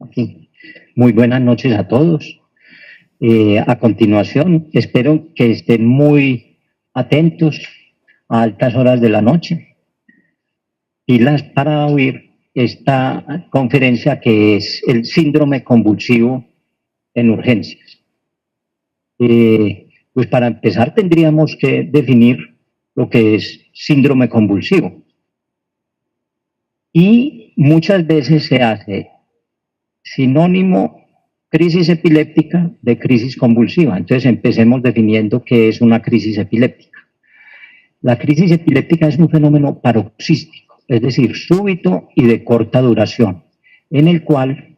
Aquí. Muy buenas noches a todos. A continuación, espero que estén muy atentos a altas horas de la noche, pilas para oír esta conferencia que es el síndrome convulsivo en urgencias. Pues para empezar tendríamos que definir lo que es síndrome convulsivo. Y muchas veces se hace sinónimo crisis epiléptica de crisis convulsiva. Entonces empecemos definiendo qué es una crisis epiléptica. La crisis epiléptica es un fenómeno paroxístico, es decir, súbito y de corta duración, en el cual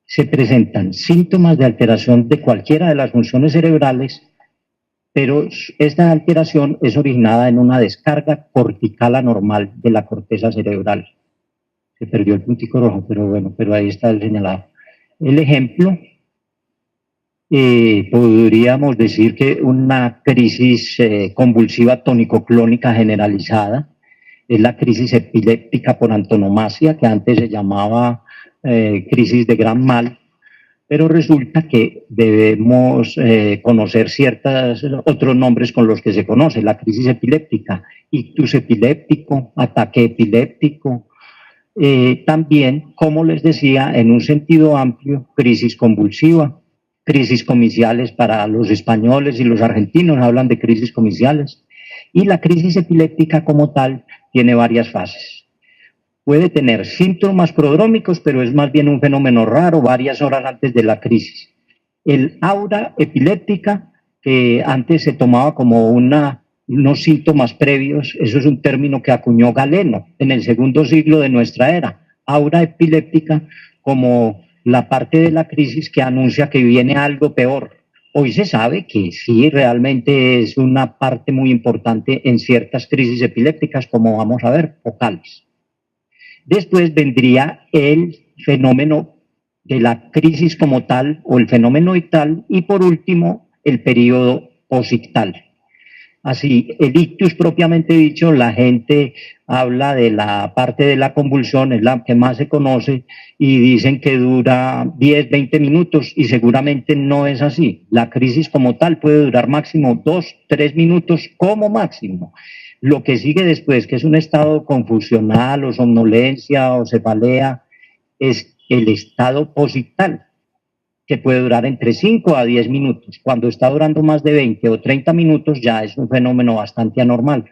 se presentan síntomas de alteración de cualquiera de las funciones cerebrales, pero esta alteración es originada en una descarga cortical anormal de la corteza cerebral. Se perdió el puntico rojo, pero bueno, pero ahí está el señalado. El ejemplo, podríamos decir que una crisis convulsiva tónico-clónica generalizada es la crisis epiléptica por antonomasia, que antes se llamaba crisis de gran mal, pero resulta que debemos conocer otros nombres con los que se conoce, la crisis epiléptica, ictus epiléptico, ataque epiléptico, también, como les decía, en un sentido amplio, crisis convulsiva, crisis comiciales para los españoles y los argentinos hablan de crisis comiciales, y la crisis epiléptica como tal tiene varias fases. Puede tener síntomas prodrómicos, pero es más bien un fenómeno raro, varias horas antes de la crisis. El aura epiléptica, que antes se tomaba como unos síntomas previos, eso es un término que acuñó Galeno en el segundo siglo de nuestra era. Aura epiléptica como la parte de la crisis que anuncia que viene algo peor. Hoy se sabe que sí, realmente es una parte muy importante en ciertas crisis epilépticas, como vamos a ver, focales. Después vendría el fenómeno de la crisis como tal, o el fenómeno ictal, y por último, el periodo posictal. Así, el ictus propiamente dicho, la gente habla de la parte de la convulsión, es la que más se conoce, y dicen que dura 10, 20 minutos, y seguramente no es así. La crisis como tal puede durar máximo 2, 3 minutos como máximo. Lo que sigue después, que es un estado confusional o somnolencia o cefalea, es el estado posictal, que puede durar entre 5 a 10 minutos. Cuando está durando más de 20 o 30 minutos ya es un fenómeno bastante anormal,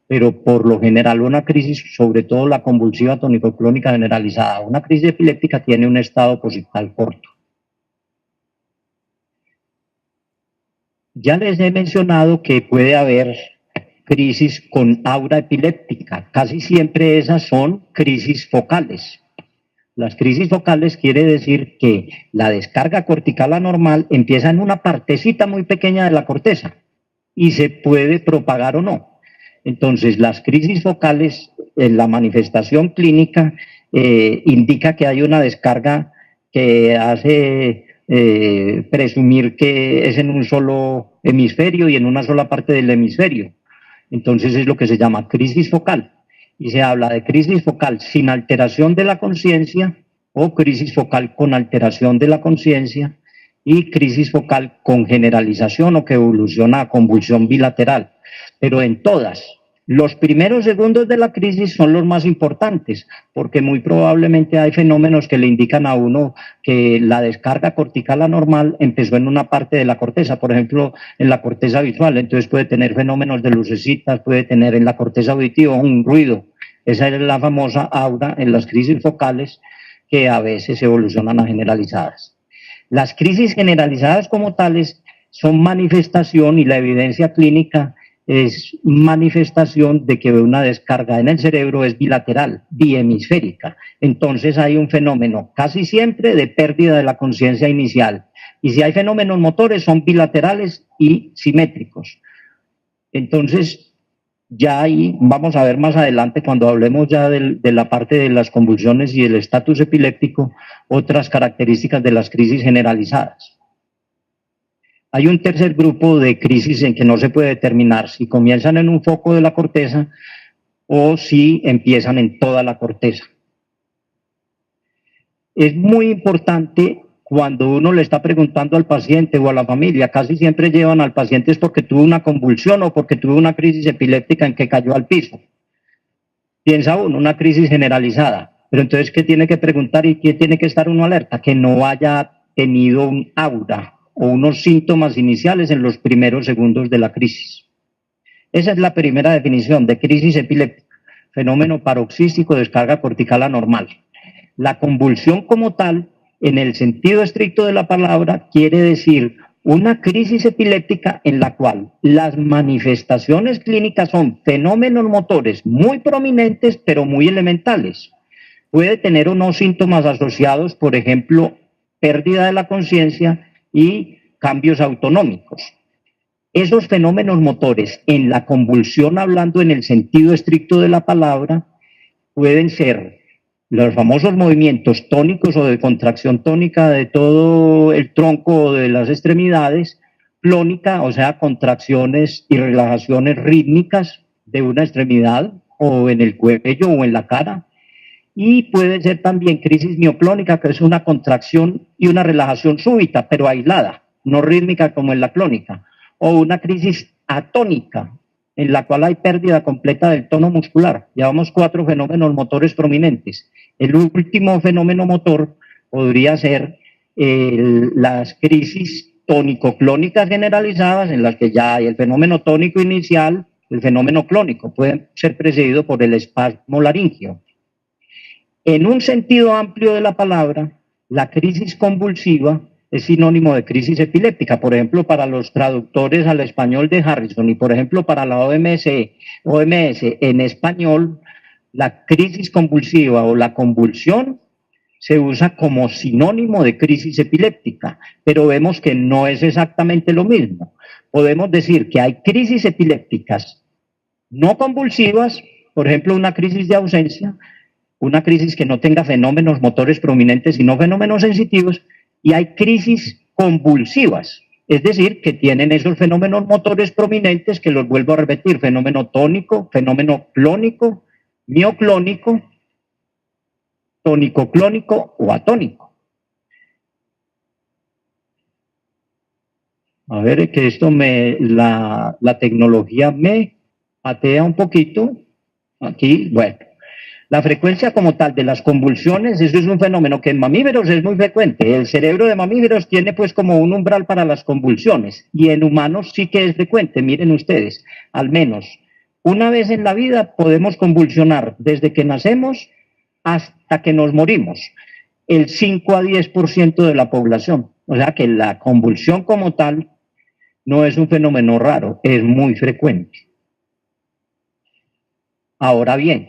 pero por lo general una crisis, sobre todo la convulsiva tónico-clónica generalizada, una crisis epiléptica tiene un estado posictal corto. Ya les he mencionado que puede haber crisis con aura epiléptica, casi siempre esas son crisis focales. Las crisis focales quiere decir que la descarga cortical anormal empieza en una partecita muy pequeña de la corteza y se puede propagar o no. Entonces, las crisis focales, en la manifestación clínica, indica que hay una descarga que hace presumir que es en un solo hemisferio y en una sola parte del hemisferio. Entonces es lo que se llama crisis focal. Y se habla de crisis focal sin alteración de la conciencia o crisis focal con alteración de la conciencia y crisis focal con generalización o que evoluciona a convulsión bilateral. Pero en todas, los primeros segundos de la crisis son los más importantes, porque muy probablemente hay fenómenos que le indican a uno que la descarga cortical anormal empezó en una parte de la corteza, por ejemplo, en la corteza visual, entonces puede tener fenómenos de lucecitas, puede tener en la corteza auditiva un ruido. Esa es la famosa aura en las crisis focales que a veces evolucionan a generalizadas. Las crisis generalizadas como tales son manifestación y la evidencia clínica es manifestación de que una descarga en el cerebro es bilateral, biemisférica. Entonces hay un fenómeno casi siempre de pérdida de la conciencia inicial. Y si hay fenómenos motores son bilaterales y simétricos. Entonces, ya ahí vamos a ver más adelante cuando hablemos ya de la parte de las convulsiones y el estatus epiléptico, otras características de las crisis generalizadas. Hay un tercer grupo de crisis en que no se puede determinar si comienzan en un foco de la corteza o si empiezan en toda la corteza. Es muy importante cuando uno le está preguntando al paciente o a la familia, casi siempre llevan al paciente es porque tuvo una convulsión o porque tuvo una crisis epiléptica en que cayó al piso. Piensa uno, una crisis generalizada. Pero entonces, ¿qué tiene que preguntar y qué tiene que estar uno alerta? Que no haya tenido un aura o unos síntomas iniciales en los primeros segundos de la crisis. Esa es la primera definición de crisis epiléptica, fenómeno paroxístico de descarga cortical anormal. La convulsión como tal, en el sentido estricto de la palabra, quiere decir una crisis epiléptica en la cual las manifestaciones clínicas son fenómenos motores muy prominentes pero muy elementales. Puede tener unos síntomas asociados, por ejemplo, pérdida de la conciencia y cambios autonómicos. Esos fenómenos motores en la convulsión, hablando en el sentido estricto de la palabra, pueden ser los famosos movimientos tónicos o de contracción tónica de todo el tronco o de las extremidades, clónica, o sea, contracciones y relajaciones rítmicas de una extremidad o en el cuello o en la cara, y puede ser también crisis mioclónica, que es una contracción y una relajación súbita, pero aislada, no rítmica como en la clónica, o una crisis atónica, en la cual hay pérdida completa del tono muscular. Llevamos 4 fenómenos motores prominentes. El último fenómeno motor podría ser las crisis tónico-clónicas generalizadas, en las que ya hay el fenómeno tónico inicial, el fenómeno clónico, puede ser precedido por el espasmo laríngeo. En un sentido amplio de la palabra, la crisis convulsiva es sinónimo de crisis epiléptica. Por ejemplo, para los traductores al español de Harrison y, por ejemplo, para la OMS en español, la crisis convulsiva o la convulsión se usa como sinónimo de crisis epiléptica, pero vemos que no es exactamente lo mismo. Podemos decir que hay crisis epilépticas no convulsivas, por ejemplo, una crisis de ausencia, una crisis que no tenga fenómenos motores prominentes, sino fenómenos sensitivos, y hay crisis convulsivas, es decir, que tienen esos fenómenos motores prominentes que los vuelvo a repetir, fenómeno tónico, fenómeno clónico, mioclónico, tónico-clónico o atónico. A ver, que esto la tecnología me patea un poquito. Aquí, bueno. La frecuencia como tal de las convulsiones, eso es un fenómeno que en mamíferos es muy frecuente. El cerebro de mamíferos tiene pues como un umbral para las convulsiones y en humanos sí que es frecuente. Miren ustedes, al menos una vez en la vida podemos convulsionar desde que nacemos hasta que nos morimos. El 5 a 10% de la población. O sea que la convulsión como tal no es un fenómeno raro, es muy frecuente. Ahora bien,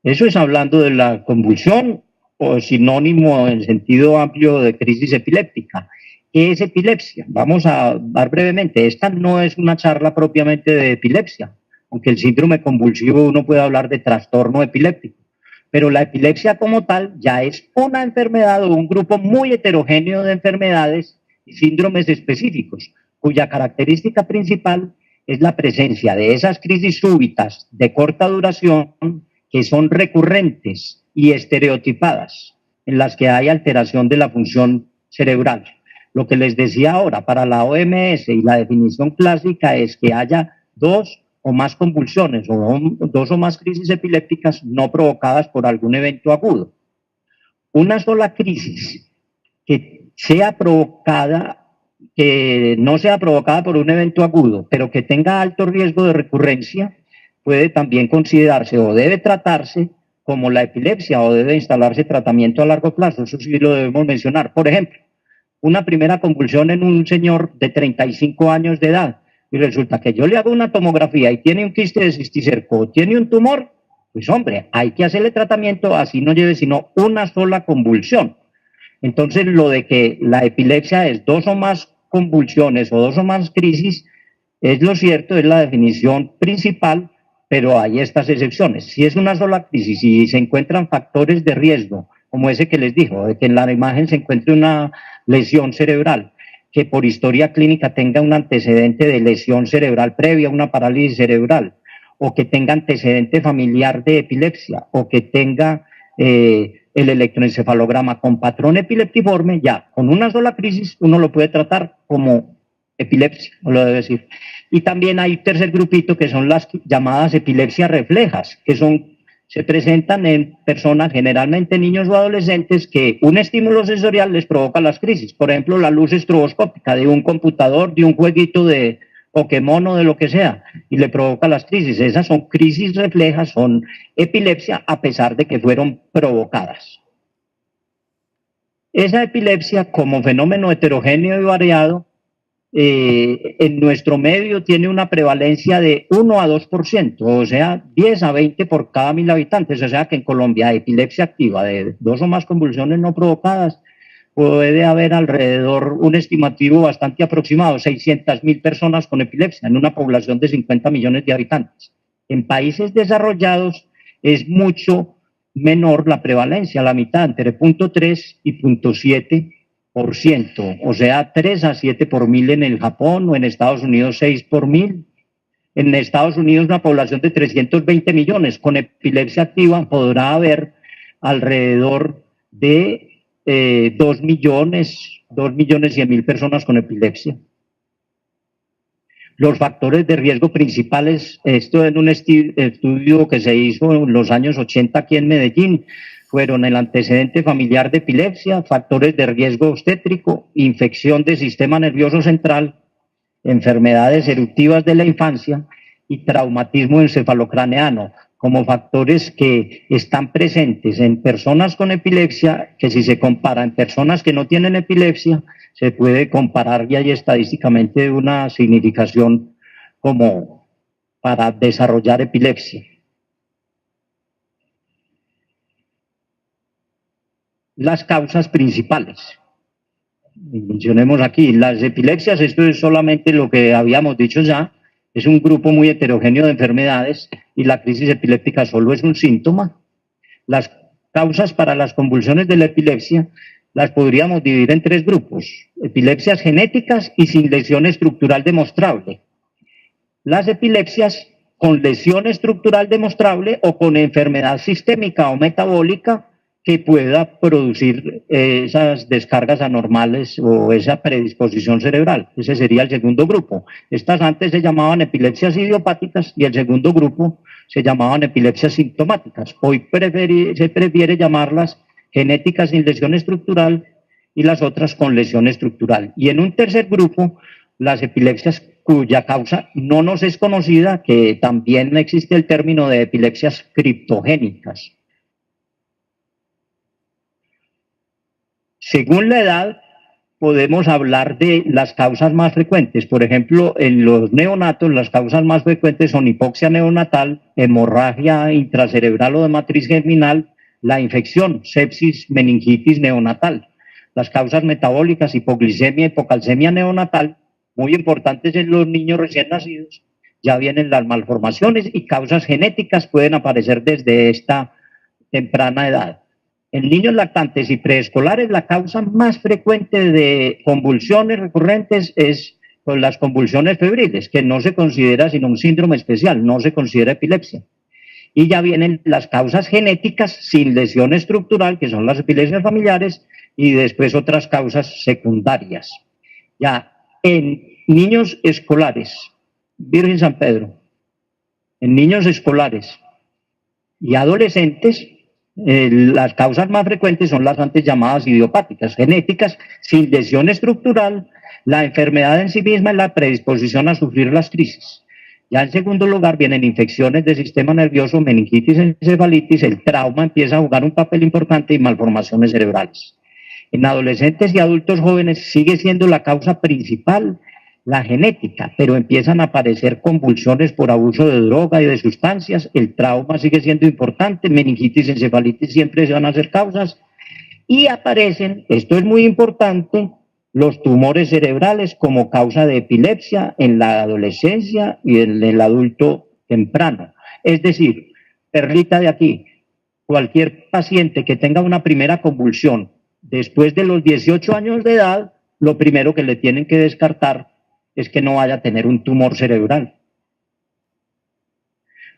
eso es hablando de la convulsión o sinónimo en sentido amplio de crisis epiléptica. ¿Qué es epilepsia? Vamos a dar brevemente. Esta no es una charla propiamente de epilepsia, aunque el síndrome convulsivo uno puede hablar de trastorno epiléptico. Pero la epilepsia como tal ya es una enfermedad o un grupo muy heterogéneo de enfermedades y síndromes específicos, cuya característica principal es la presencia de esas crisis súbitas de corta duración que son recurrentes y estereotipadas, en las que hay alteración de la función cerebral. Lo que les decía ahora, para la OMS y la definición clásica es que haya 2 o más convulsiones o 2 o más crisis epilépticas no provocadas por algún evento agudo. Una sola crisis que sea provocada, que no sea provocada por un evento agudo, pero que tenga alto riesgo de recurrencia, puede también considerarse o debe tratarse como la epilepsia o debe instalarse tratamiento a largo plazo. Eso sí lo debemos mencionar. Por ejemplo, una primera convulsión en un señor de 35 años de edad y resulta que yo le hago una tomografía y tiene un quiste de cisticerco o tiene un tumor, pues hombre, hay que hacerle tratamiento así no lleve sino una sola convulsión. Entonces, lo de que la epilepsia es 2 o más convulsiones o 2 o más crisis, es lo cierto, es la definición principal, pero hay estas excepciones. Si es una sola crisis y se encuentran factores de riesgo, como ese que les digo, de que en la imagen se encuentre una lesión cerebral, que por historia clínica tenga un antecedente de lesión cerebral previa, una parálisis cerebral, o que tenga antecedente familiar de epilepsia, o que tenga el electroencefalograma con patrón epileptiforme, ya con una sola crisis uno lo puede tratar como epilepsia, lo debo decir. Y también hay un tercer grupito que son las llamadas epilepsias reflejas, que se presentan en personas, generalmente niños o adolescentes, que un estímulo sensorial les provoca las crisis. Por ejemplo, la luz estroboscópica de un computador, de un jueguito de Pokémon o de lo que sea, y le provoca las crisis. Esas son crisis reflejas, son epilepsia, a pesar de que fueron provocadas. Esa epilepsia, como fenómeno heterogéneo y variado, en nuestro medio tiene una prevalencia de 1 a 2%, o sea, 10 a 20 por cada 1000 habitantes, o sea que en Colombia epilepsia activa de 2 o más convulsiones no provocadas puede haber alrededor, un estimativo bastante aproximado, 600.000 personas con epilepsia en una población de 50 millones de habitantes. En países desarrollados es mucho menor la prevalencia, la mitad, entre 0.3 y 0.7%, o sea, 3 a 7 por 1000 en el Japón, o en Estados Unidos 6 por 1000. En Estados Unidos una población de 320 millones con epilepsia activa podrá haber alrededor de 2 millones 100.000 personas con epilepsia. Los factores de riesgo principales, esto en un estudio que se hizo en los años 80 aquí en Medellín, fueron el antecedente familiar de epilepsia, factores de riesgo obstétrico, infección del sistema nervioso central, enfermedades eruptivas de la infancia y traumatismo encefalocraneano, como factores que están presentes en personas con epilepsia, que si se compara en personas que no tienen epilepsia, se puede comparar y hay estadísticamente una significación como para desarrollar epilepsia. Las causas principales. Mencionemos aquí, las epilepsias, esto es solamente lo que habíamos dicho ya, es un grupo muy heterogéneo de enfermedades y la crisis epiléptica solo es un síntoma. Las causas para las convulsiones de la epilepsia las podríamos dividir en 3 grupos: epilepsias genéticas y sin lesión estructural demostrable. Las epilepsias con lesión estructural demostrable o con enfermedad sistémica o metabólica que pueda producir esas descargas anormales o esa predisposición cerebral. Ese sería el segundo grupo. Estas antes se llamaban epilepsias idiopáticas y el segundo grupo se llamaban epilepsias sintomáticas. Hoy se prefiere llamarlas genéticas sin lesión estructural y las otras con lesión estructural. Y en un tercer grupo, las epilepsias cuya causa no nos es conocida, que también existe el término de epilepsias criptogénicas. Según la edad, podemos hablar de las causas más frecuentes. Por ejemplo, en los neonatos, las causas más frecuentes son hipoxia neonatal, hemorragia intracerebral o de matriz germinal, la infección, sepsis, meningitis neonatal. Las causas metabólicas, hipoglicemia, hipocalcemia neonatal, muy importantes en los niños recién nacidos. Ya vienen las malformaciones y causas genéticas pueden aparecer desde esta temprana edad. En niños lactantes y preescolares, la causa más frecuente de convulsiones recurrentes es pues, las convulsiones febriles, que no se considera sino un síndrome especial, no se considera epilepsia. Y ya vienen las causas genéticas sin lesión estructural, que son las epilepsias familiares, y después otras causas secundarias. Ya, en niños escolares, Virgen San Pedro, en niños escolares y adolescentes, las causas más frecuentes son las antes llamadas idiopáticas, genéticas, sin lesión estructural. La enfermedad en sí misma es la predisposición a sufrir las crisis. Ya en segundo lugar vienen infecciones del sistema nervioso, meningitis, encefalitis, el trauma empieza a jugar un papel importante y malformaciones cerebrales. En adolescentes y adultos jóvenes sigue siendo la causa principal la genética, pero empiezan a aparecer convulsiones por abuso de droga y de sustancias, el trauma sigue siendo importante, meningitis, encefalitis siempre se van a hacer causas, y aparecen, esto es muy importante, los tumores cerebrales como causa de epilepsia en la adolescencia y en el adulto temprano. Es decir, perlita de aquí, cualquier paciente que tenga una primera convulsión después de los 18 años de edad, lo primero que le tienen que descartar es que no vaya a tener un tumor cerebral.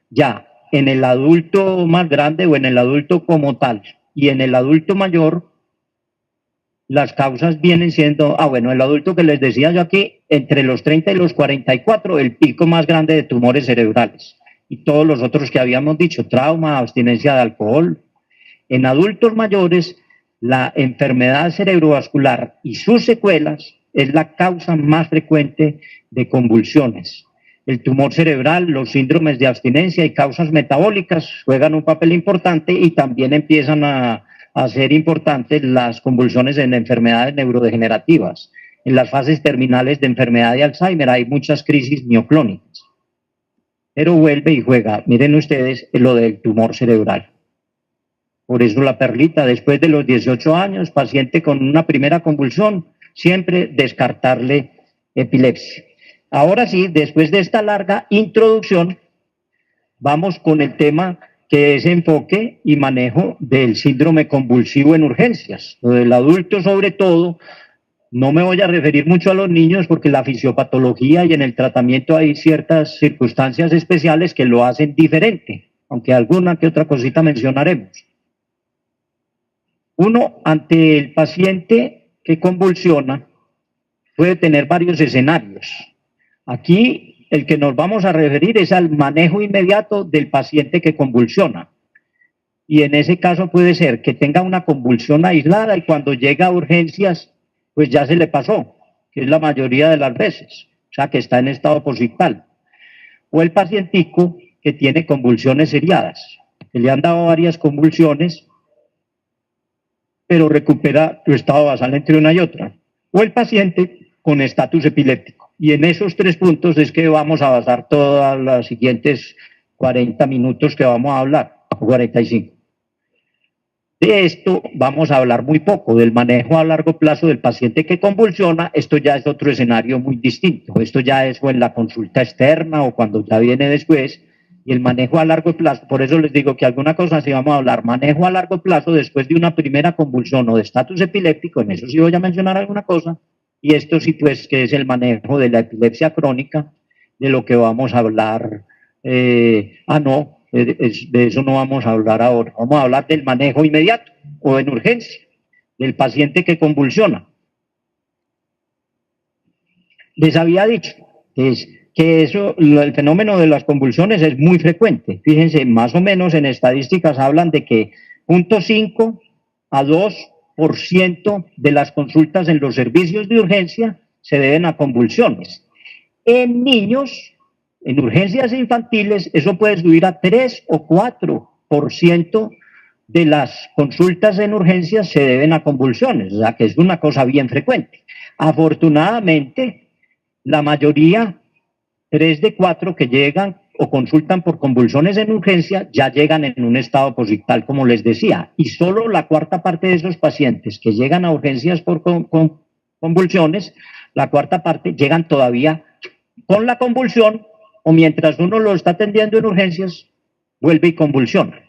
Ya, en el adulto más grande o en el adulto como tal, y en el adulto mayor las causas vienen siendo, bueno, el adulto que les decía yo aquí, entre los 30 y los 44, el pico más grande de tumores cerebrales. Y todos los otros que habíamos dicho, trauma, abstinencia de alcohol. En adultos mayores, la enfermedad cerebrovascular y sus secuelas es la causa más frecuente de convulsiones. El tumor cerebral, los síndromes de abstinencia y causas metabólicas juegan un papel importante y también empiezan a ser importantes las convulsiones en enfermedades neurodegenerativas. En las fases terminales de enfermedad de Alzheimer hay muchas crisis mioclónicas. Pero vuelve y juega, miren ustedes, lo del tumor cerebral. Por eso la perlita, después de los 18 años, paciente con una primera convulsión, siempre descartarle epilepsia. Ahora sí, después de esta larga introducción, vamos con el tema que es enfoque y manejo del síndrome convulsivo en urgencias. Lo del adulto sobre todo, no me voy a referir mucho a los niños porque la fisiopatología y en el tratamiento hay ciertas circunstancias especiales que lo hacen diferente, aunque alguna que otra cosita mencionaremos. Uno, ante el paciente que convulsiona, puede tener varios escenarios. Aquí el que nos vamos a referir es al manejo inmediato del paciente que convulsiona. Y en ese caso puede ser que tenga una convulsión aislada y cuando llega a urgencias, pues ya se le pasó, que es la mayoría de las veces, o sea que está en estado posictal. O el pacientico que tiene convulsiones seriadas, que le han dado varias convulsiones, pero recupera su estado basal entre una y otra. O el paciente con estatus epiléptico. Y en esos 3 puntos es que vamos a basar todas las siguientes 40 minutos que vamos a hablar, o 45. De esto vamos a hablar muy poco, del manejo a largo plazo del paciente que convulsiona. Esto ya es otro escenario muy distinto. Esto ya es en la consulta externa o cuando ya viene después. Y el manejo a largo plazo, por eso les digo que alguna cosa sí vamos a hablar, manejo a largo plazo después de una primera convulsión o de estatus epiléptico, en eso sí voy a mencionar alguna cosa. Y esto sí, pues, que es el manejo de la epilepsia crónica, de lo que vamos a hablar. De eso no vamos a hablar ahora. Vamos a hablar del manejo inmediato o en urgencia, del paciente que convulsiona. Les había dicho que el fenómeno de las convulsiones es muy frecuente. Fíjense, más o menos en estadísticas hablan de que 0.5 a 2% de las consultas en los servicios de urgencia se deben a convulsiones. En niños, en urgencias infantiles, eso puede subir a 3 o 4% de las consultas en urgencias se deben a convulsiones, o sea que es una cosa bien frecuente. Afortunadamente, la mayoría, 3 de 4 que llegan o consultan por convulsiones en urgencia, ya llegan en un estado posictal, como les decía, y solo la 1/4 parte de esos pacientes que llegan a urgencias por convulsiones, la 1/4 parte llegan todavía con la convulsión, o mientras uno lo está atendiendo en urgencias, vuelve y convulsiona.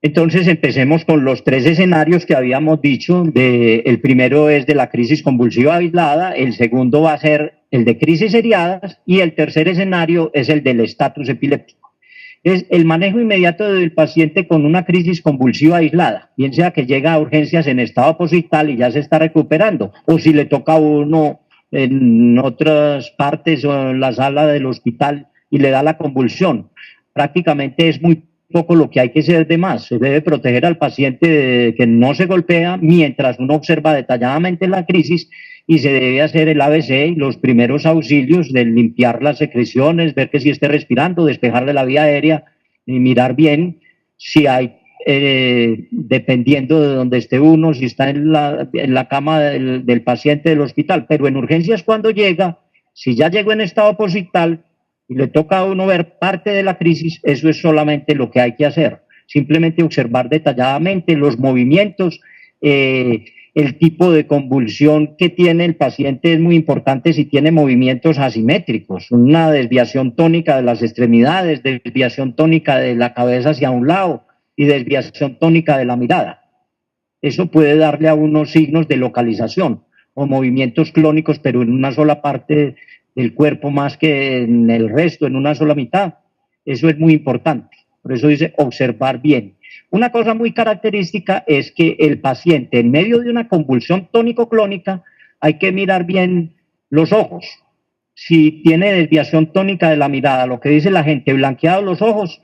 Entonces empecemos con los 3 escenarios que habíamos dicho. El primero es de la crisis convulsiva aislada, el segundo va a ser el de crisis seriadas y el tercer escenario es el del estatus epiléptico. Es el manejo inmediato del paciente con una crisis convulsiva aislada, bien sea que llega a urgencias en estado posictal y ya se está recuperando, o si le toca a uno en otras partes o en la sala del hospital y le da la convulsión. Prácticamente es muy poco lo que hay que hacer de más. Se debe proteger al paciente de que no se golpea mientras uno observa detalladamente la crisis y se debe hacer el ABC y los primeros auxilios de limpiar las secreciones, ver que si esté respirando, despejarle la vía aérea y mirar bien si hay, dependiendo de donde esté uno, si está en la cama del paciente del hospital. Pero en urgencias cuando llega, si ya llegó en estado posictal, y le toca a uno ver parte de la crisis, eso es solamente lo que hay que hacer. Simplemente observar detalladamente los movimientos, el tipo de convulsión que tiene el paciente es muy importante si tiene movimientos asimétricos, una desviación tónica de las extremidades, desviación tónica de la cabeza hacia un lado y desviación tónica de la mirada. Eso puede darle a unos signos de localización o movimientos clónicos, pero en una sola parte del cuerpo más que en el resto, en una sola mitad. Eso es muy importante. Por eso dice observar bien. Una cosa muy característica es que el paciente, en medio de una convulsión tónico-clónica, hay que mirar bien los ojos. Si tiene desviación tónica de la mirada, lo que dice la gente, blanqueados los ojos,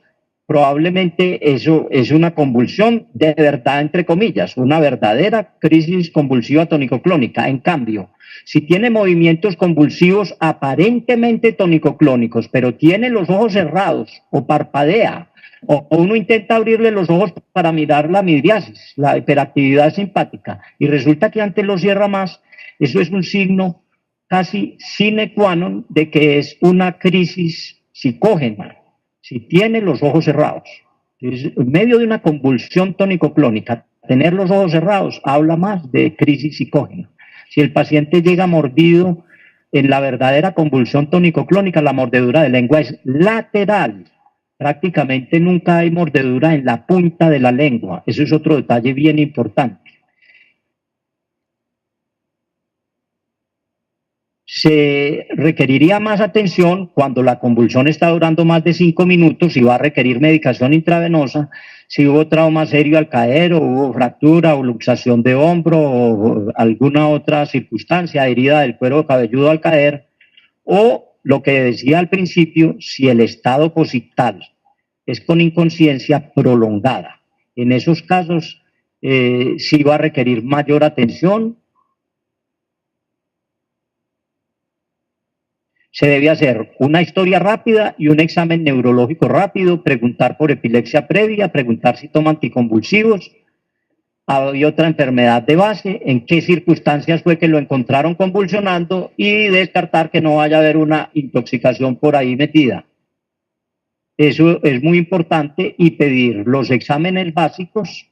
probablemente eso es una convulsión de verdad, entre comillas, una verdadera crisis convulsiva tónico-clónica. En cambio, si tiene movimientos convulsivos aparentemente tónico-clónicos, pero tiene los ojos cerrados o parpadea, o uno intenta abrirle los ojos para mirar la midriasis, la hiperactividad simpática, y resulta que antes lo cierra más, eso es un signo casi sine qua non de que es una crisis psicógena, si tiene los ojos cerrados. Entonces, en medio de una convulsión tónico-clónica, tener los ojos cerrados habla más de crisis psicógena. Si el paciente llega mordido en la verdadera convulsión tónico-clónica, la mordedura de lengua es lateral. Prácticamente nunca hay mordedura en la punta de la lengua. Eso es otro detalle bien importante. Se requeriría más atención cuando la convulsión está durando más de 5 minutos y va a requerir medicación intravenosa, si hubo trauma serio al caer o hubo fractura o luxación de hombro o alguna otra circunstancia, herida del cuero cabelludo al caer, o lo que decía al principio, si el estado posictal es con inconsciencia prolongada. En esos casos sí va a requerir mayor atención. Se debe hacer una historia rápida y un examen neurológico rápido, preguntar por epilepsia previa, preguntar si toma anticonvulsivos, hay otra enfermedad de base, en qué circunstancias fue que lo encontraron convulsionando y descartar que no vaya a haber una intoxicación por ahí metida. Eso es muy importante y pedir los exámenes básicos,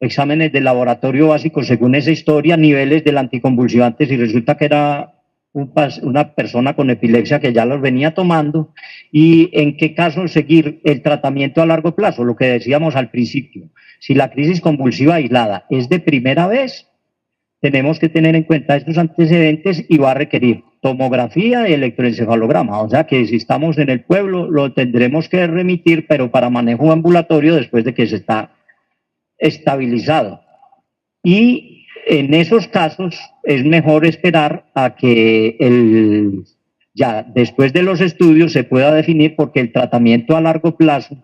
exámenes de laboratorio básicos según esa historia, niveles del anticonvulsivante si resulta que era una persona con epilepsia que ya los venía tomando y en qué caso seguir el tratamiento a largo plazo, lo que decíamos al principio. Si la crisis convulsiva aislada es de primera vez, tenemos que tener en cuenta estos antecedentes y va a requerir tomografía y electroencefalograma, o sea que si estamos en el pueblo lo tendremos que remitir, pero para manejo ambulatorio después de que se está estabilizado. Y en esos casos es mejor esperar a que ya después de los estudios se pueda definir, porque el tratamiento a largo plazo,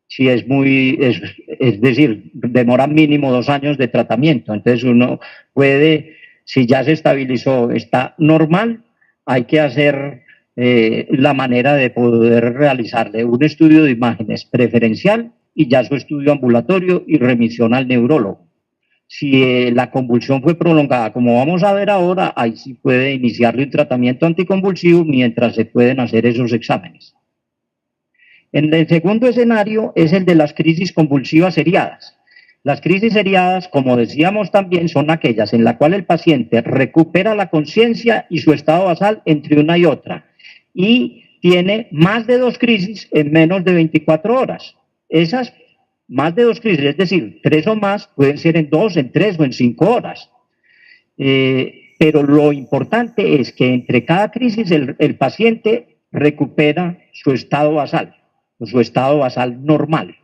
si es es decir, demora mínimo 2 años de tratamiento, entonces uno puede, si ya se estabilizó, está normal, hay que hacer la manera de poder realizarle un estudio de imágenes preferencial y ya su estudio ambulatorio y remisión al neurólogo. Si la convulsión fue prolongada, como vamos a ver ahora, ahí sí puede iniciarle un tratamiento anticonvulsivo mientras se pueden hacer esos exámenes. En el segundo escenario es el de las crisis convulsivas seriadas. Las crisis seriadas, como decíamos también, son aquellas en las cuales el paciente recupera la conciencia y su estado basal entre una y otra y tiene más de 2 crisis en menos de 24 horas. Esas más de 2 crisis, es decir, 3 o más, pueden ser en 2, en 3 o en 5 horas. Pero lo importante es que entre cada crisis el paciente recupera su estado basal, o su estado basal normal.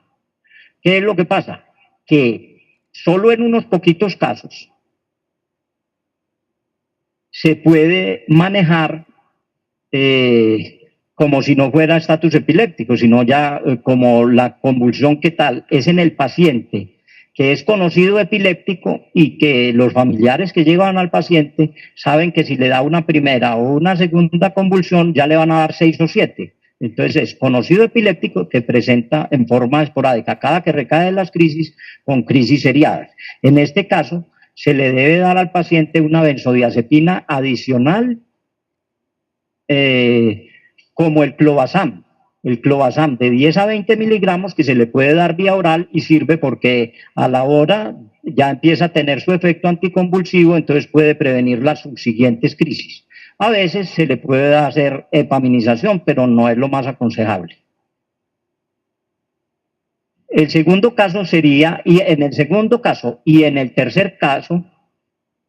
¿Qué es lo que pasa? Que solo en unos poquitos casos se puede manejar como si no fuera estatus epiléptico, sino ya como la convulsión que tal es en el paciente que es conocido epiléptico y que los familiares que llevan al paciente saben que si le da una primera o una segunda convulsión ya le van a dar 6 o 7. Entonces es conocido epiléptico que presenta en forma esporádica cada que recae en las crisis con crisis seriadas. En este caso se le debe dar al paciente una benzodiazepina adicional como el clobazam de 10 a 20 miligramos que se le puede dar vía oral y sirve porque a la hora ya empieza a tener su efecto anticonvulsivo, entonces puede prevenir las subsiguientes crisis. A veces se le puede hacer epaminización, pero no es lo más aconsejable. El segundo caso sería, y en el segundo caso y en el tercer caso,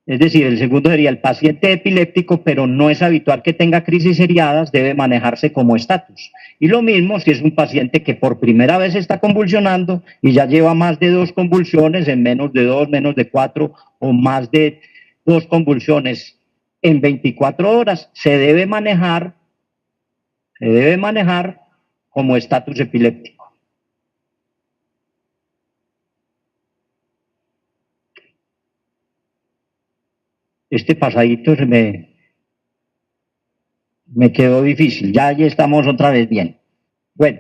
Es decir, el segundo sería el paciente epiléptico, pero no es habitual que tenga crisis seriadas, debe manejarse como estatus. Y lo mismo si es un paciente que por primera vez está convulsionando y ya lleva más de 2 convulsiones en menos de 2, menos de 4 o más de 2 convulsiones en 24 horas, se debe manejar como estatus epiléptico. Este pasadito me quedó difícil, ya estamos otra vez bien. Bueno,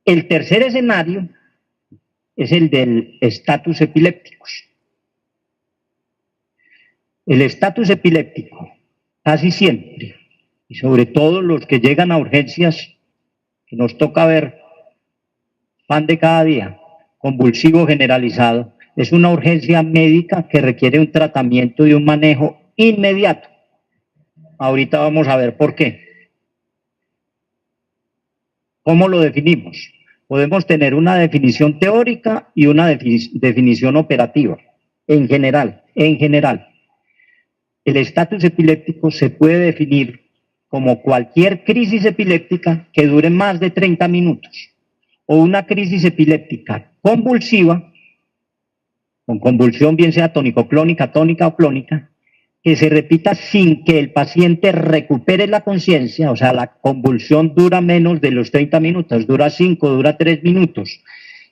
el tercer escenario es el del estatus epilépticos. El estatus epiléptico, casi siempre, y sobre todo los que llegan a urgencias, que nos toca ver pan de cada día, convulsivo generalizado, es una urgencia médica que requiere un tratamiento y un manejo inmediato. Ahorita vamos a ver por qué. ¿Cómo lo definimos? Podemos tener una definición teórica y una definición operativa. En general, el estatus epiléptico se puede definir como cualquier crisis epiléptica que dure más de 30 minutos o una crisis epiléptica convulsiva, con convulsión bien sea tónico-clónica, tónica o clónica, que se repita sin que el paciente recupere la conciencia, o sea, la convulsión dura menos de los 30 minutos, dura 5, dura 3 minutos,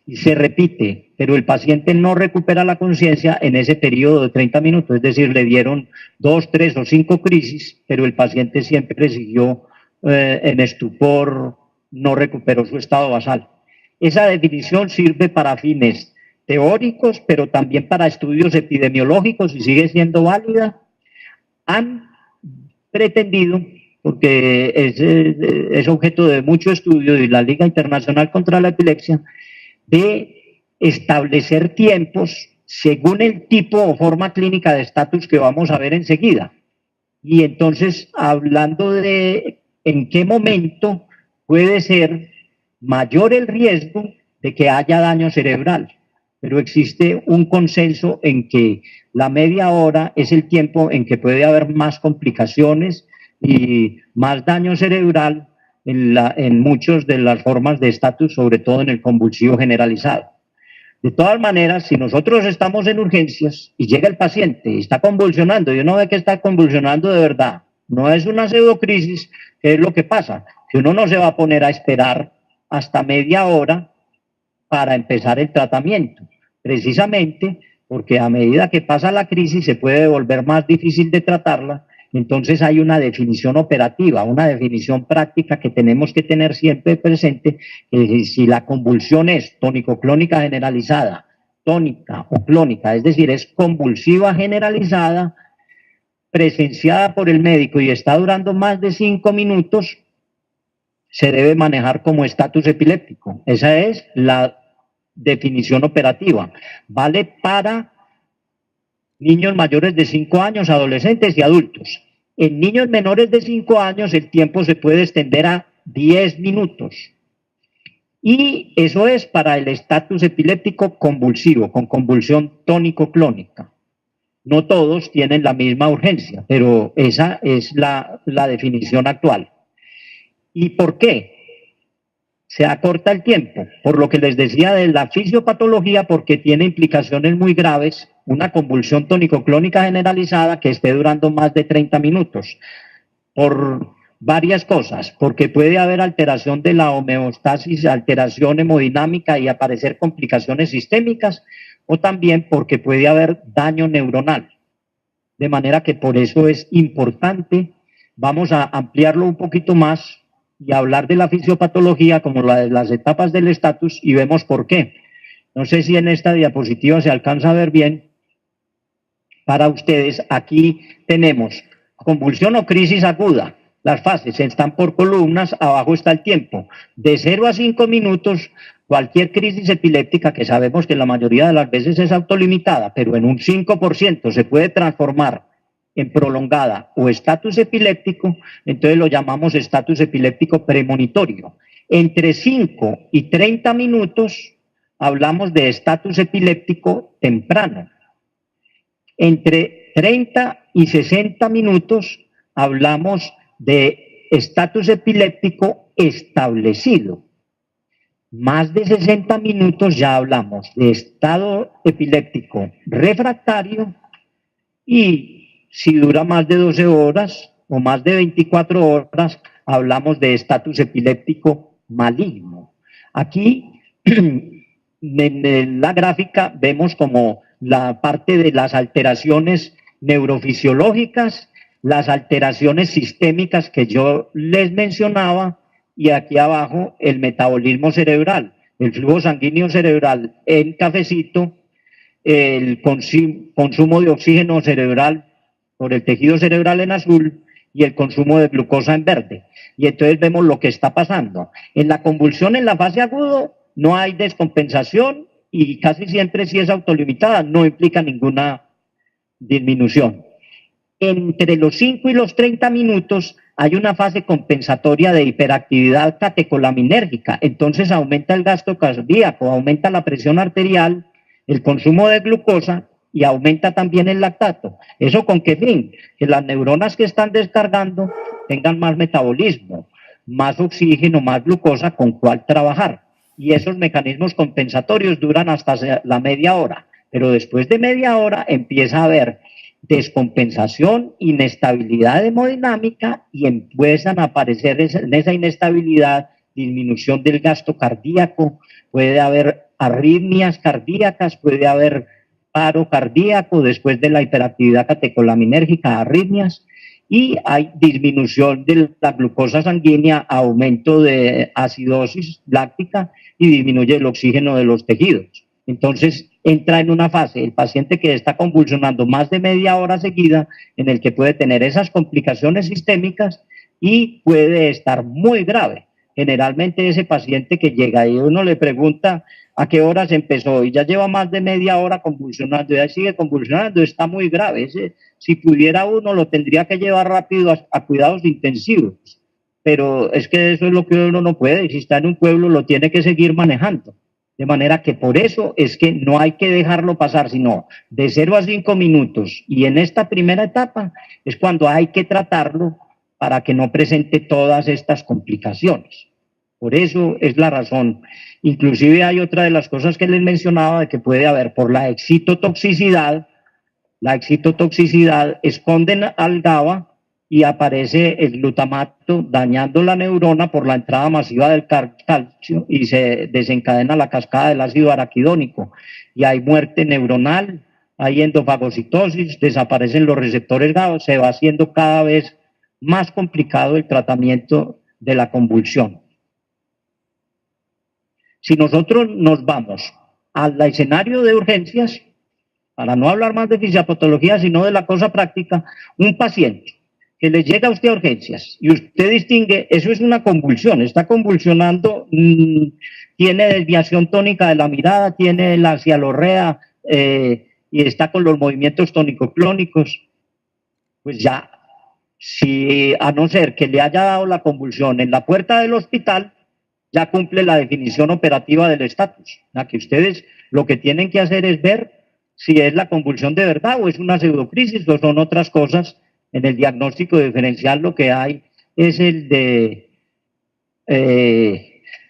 y se repite, pero el paciente no recupera la conciencia en ese periodo de 30 minutos, es decir, le dieron 2, 3 o 5 crisis, pero el paciente siempre siguió en estupor, no recuperó su estado basal. Esa definición sirve para fines teóricos, pero también para estudios epidemiológicos y sigue siendo válida. Han pretendido, porque es objeto de mucho estudio de la Liga Internacional contra la Epilepsia, de establecer tiempos según el tipo o forma clínica de estatus que vamos a ver enseguida. Y entonces, hablando de en qué momento puede ser mayor el riesgo de que haya daño cerebral, pero existe un consenso en que la media hora es el tiempo en que puede haber más complicaciones y más daño cerebral en muchas de las formas de estatus, sobre todo en el convulsivo generalizado. De todas maneras, si nosotros estamos en urgencias y llega el paciente y está convulsionando y uno ve que está convulsionando de verdad, no es una pseudocrisis, ¿qué es lo que pasa? Que uno no se va a poner a esperar hasta media hora para empezar el tratamiento, precisamente porque a medida que pasa la crisis se puede volver más difícil de tratarla. Entonces hay una definición operativa, una definición práctica que tenemos que tener siempre presente, que si la convulsión es tónico-clónica generalizada, tónica o clónica, es decir, es convulsiva generalizada, presenciada por el médico y está durando más de 5 minutos, se debe manejar como estatus epiléptico. Esa es la definición operativa. Vale para niños mayores de 5 años, adolescentes y adultos. En niños menores de 5 años el tiempo se puede extender a 10 minutos. Y eso es para el estatus epiléptico convulsivo, con convulsión tónico-clónica. No todos tienen la misma urgencia, pero esa es la definición actual. ¿Y por qué? Se acorta el tiempo, por lo que les decía de la fisiopatología, porque tiene implicaciones muy graves, una convulsión tónico-clónica generalizada que esté durando más de 30 minutos, por varias cosas, porque puede haber alteración de la homeostasis, alteración hemodinámica y aparecer complicaciones sistémicas, o también porque puede haber daño neuronal. De manera que por eso es importante, vamos a ampliarlo un poquito más, y hablar de la fisiopatología como las etapas del estatus y vemos por qué. No sé si en esta diapositiva se alcanza a ver bien. Para ustedes, aquí tenemos convulsión o crisis aguda. Las fases están por columnas, abajo está el tiempo. De 0 a 5 minutos, cualquier crisis epiléptica, que sabemos que la mayoría de las veces es autolimitada, pero en un 5% se puede transformar en prolongada o estatus epiléptico, entonces lo llamamos estatus epiléptico premonitorio. Entre 5 y 30 minutos hablamos de estatus epiléptico temprano. Entre 30 y 60 minutos hablamos de estatus epiléptico establecido. Más de 60 minutos ya hablamos de estado epiléptico refractario, y si dura más de 12 horas o más de 24 horas, hablamos de estatus epiléptico maligno. Aquí en la gráfica vemos como la parte de las alteraciones neurofisiológicas, las alteraciones sistémicas que yo les mencionaba, y aquí abajo el metabolismo cerebral, el flujo sanguíneo cerebral en cafecito, el consumo de oxígeno cerebral por el tejido cerebral en azul y el consumo de glucosa en verde. Y entonces vemos lo que está pasando. En la convulsión en la fase aguda no hay descompensación y casi siempre, si es autolimitada, no implica ninguna disminución. Entre los 5 y los 30 minutos hay una fase compensatoria de hiperactividad catecolaminérgica, entonces aumenta el gasto cardíaco, aumenta la presión arterial, el consumo de glucosa y aumenta también el lactato. ¿Eso con qué fin? Que las neuronas que están descargando tengan más metabolismo, más oxígeno, más glucosa con cuál trabajar. Y esos mecanismos compensatorios duran hasta la media hora, pero después de media hora empieza a haber descompensación, inestabilidad hemodinámica, y empiezan a aparecer en esa inestabilidad disminución del gasto cardíaco, puede haber arritmias cardíacas, puede haber paro cardíaco después de la hiperactividad catecolaminérgica, arritmias, y hay disminución de la glucosa sanguínea, aumento de acidosis láctica y disminuye el oxígeno de los tejidos. Entonces entra en una fase el paciente que está convulsionando más de media hora seguida, en el que puede tener esas complicaciones sistémicas y puede estar muy grave. Generalmente ese paciente que llega y uno le pregunta a qué horas empezó y ya lleva más de media hora convulsionando y ya sigue convulsionando, está muy grave. Si pudiera uno lo tendría que llevar rápido a cuidados intensivos, pero es que eso es lo que uno no puede, y si está en un pueblo lo tiene que seguir manejando. De manera que por eso es que no hay que dejarlo pasar, sino de 0 a 5 minutos. Y en esta primera etapa es cuando hay que tratarlo para que no presente todas estas complicaciones. Por eso es la razón. Inclusive hay otra de las cosas que les mencionaba, de que puede haber por la excitotoxicidad. La excitotoxicidad esconden al GABA y aparece el glutamato dañando la neurona por la entrada masiva del calcio y se desencadena la cascada del ácido araquidónico. Y hay muerte neuronal, hay endofagocitosis, desaparecen los receptores GABA, se va haciendo cada vez más complicado el tratamiento de la convulsión. Si nosotros nos vamos al escenario de urgencias, para no hablar más de fisiopatología, sino de la cosa práctica, un paciente que le llega a usted a urgencias y usted distingue, eso es una convulsión, está convulsionando, tiene desviación tónica de la mirada, tiene la cialorrea y está con los movimientos tónico-clónicos, pues ya, si a no ser que le haya dado la convulsión en la puerta del hospital, ya cumple la definición operativa del estatus. Que ustedes lo que tienen que hacer es ver si es la convulsión de verdad o es una pseudocrisis o son otras cosas. En el diagnóstico diferencial lo que hay es el de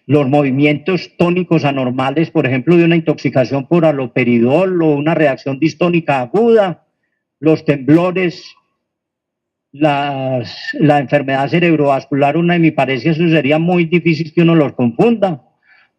los movimientos tónicos anormales, por ejemplo, de una intoxicación por haloperidol o una reacción distónica aguda, los temblores, la enfermedad cerebrovascular, una hemiparesia, eso sería muy difícil que uno los confunda.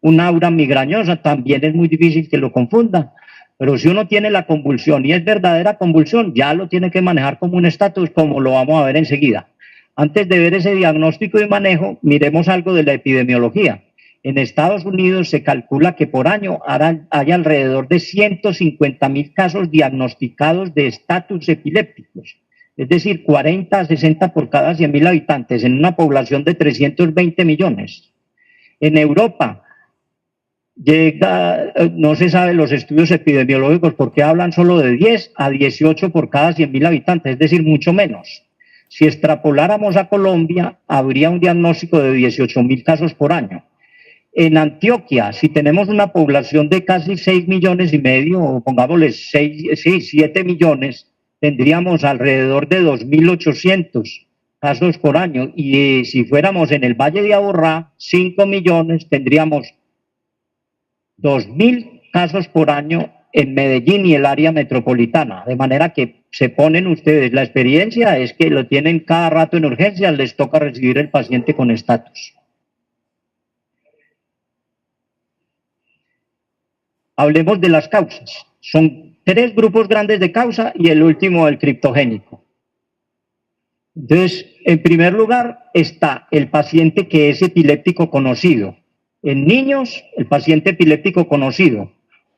Una aura migrañosa también es muy difícil que lo confunda. Pero si uno tiene la convulsión y es verdadera convulsión, ya lo tiene que manejar como un estatus, como lo vamos a ver enseguida. Antes de ver ese diagnóstico y manejo, miremos algo de la epidemiología. En Estados Unidos se calcula que por año hay alrededor de 150.000 casos diagnosticados de estatus epilépticos. Es decir, 40 a 60 por cada 100.000 habitantes en una población de 320 millones. En Europa llega, no se sabe los estudios epidemiológicos porque hablan solo de 10 a 18 por cada 100.000 habitantes, es decir, mucho menos. Si extrapoláramos a Colombia, habría un diagnóstico de 18.000 casos por año. En Antioquia, si tenemos una población de casi 6 millones y medio, o pongámosle 7 millones, tendríamos alrededor de 2.800 casos por año, y si fuéramos en el Valle de Aburrá, 5 millones, tendríamos 2.000 casos por año en Medellín y el área metropolitana, de manera que se ponen ustedes, la experiencia es que lo tienen cada rato en urgencias, les toca recibir el paciente con estatus. Hablemos de las causas. Son 3 grupos grandes de causa y el último el criptogénico. Entonces, en primer lugar está el paciente que es epiléptico conocido. En niños, el paciente epiléptico conocido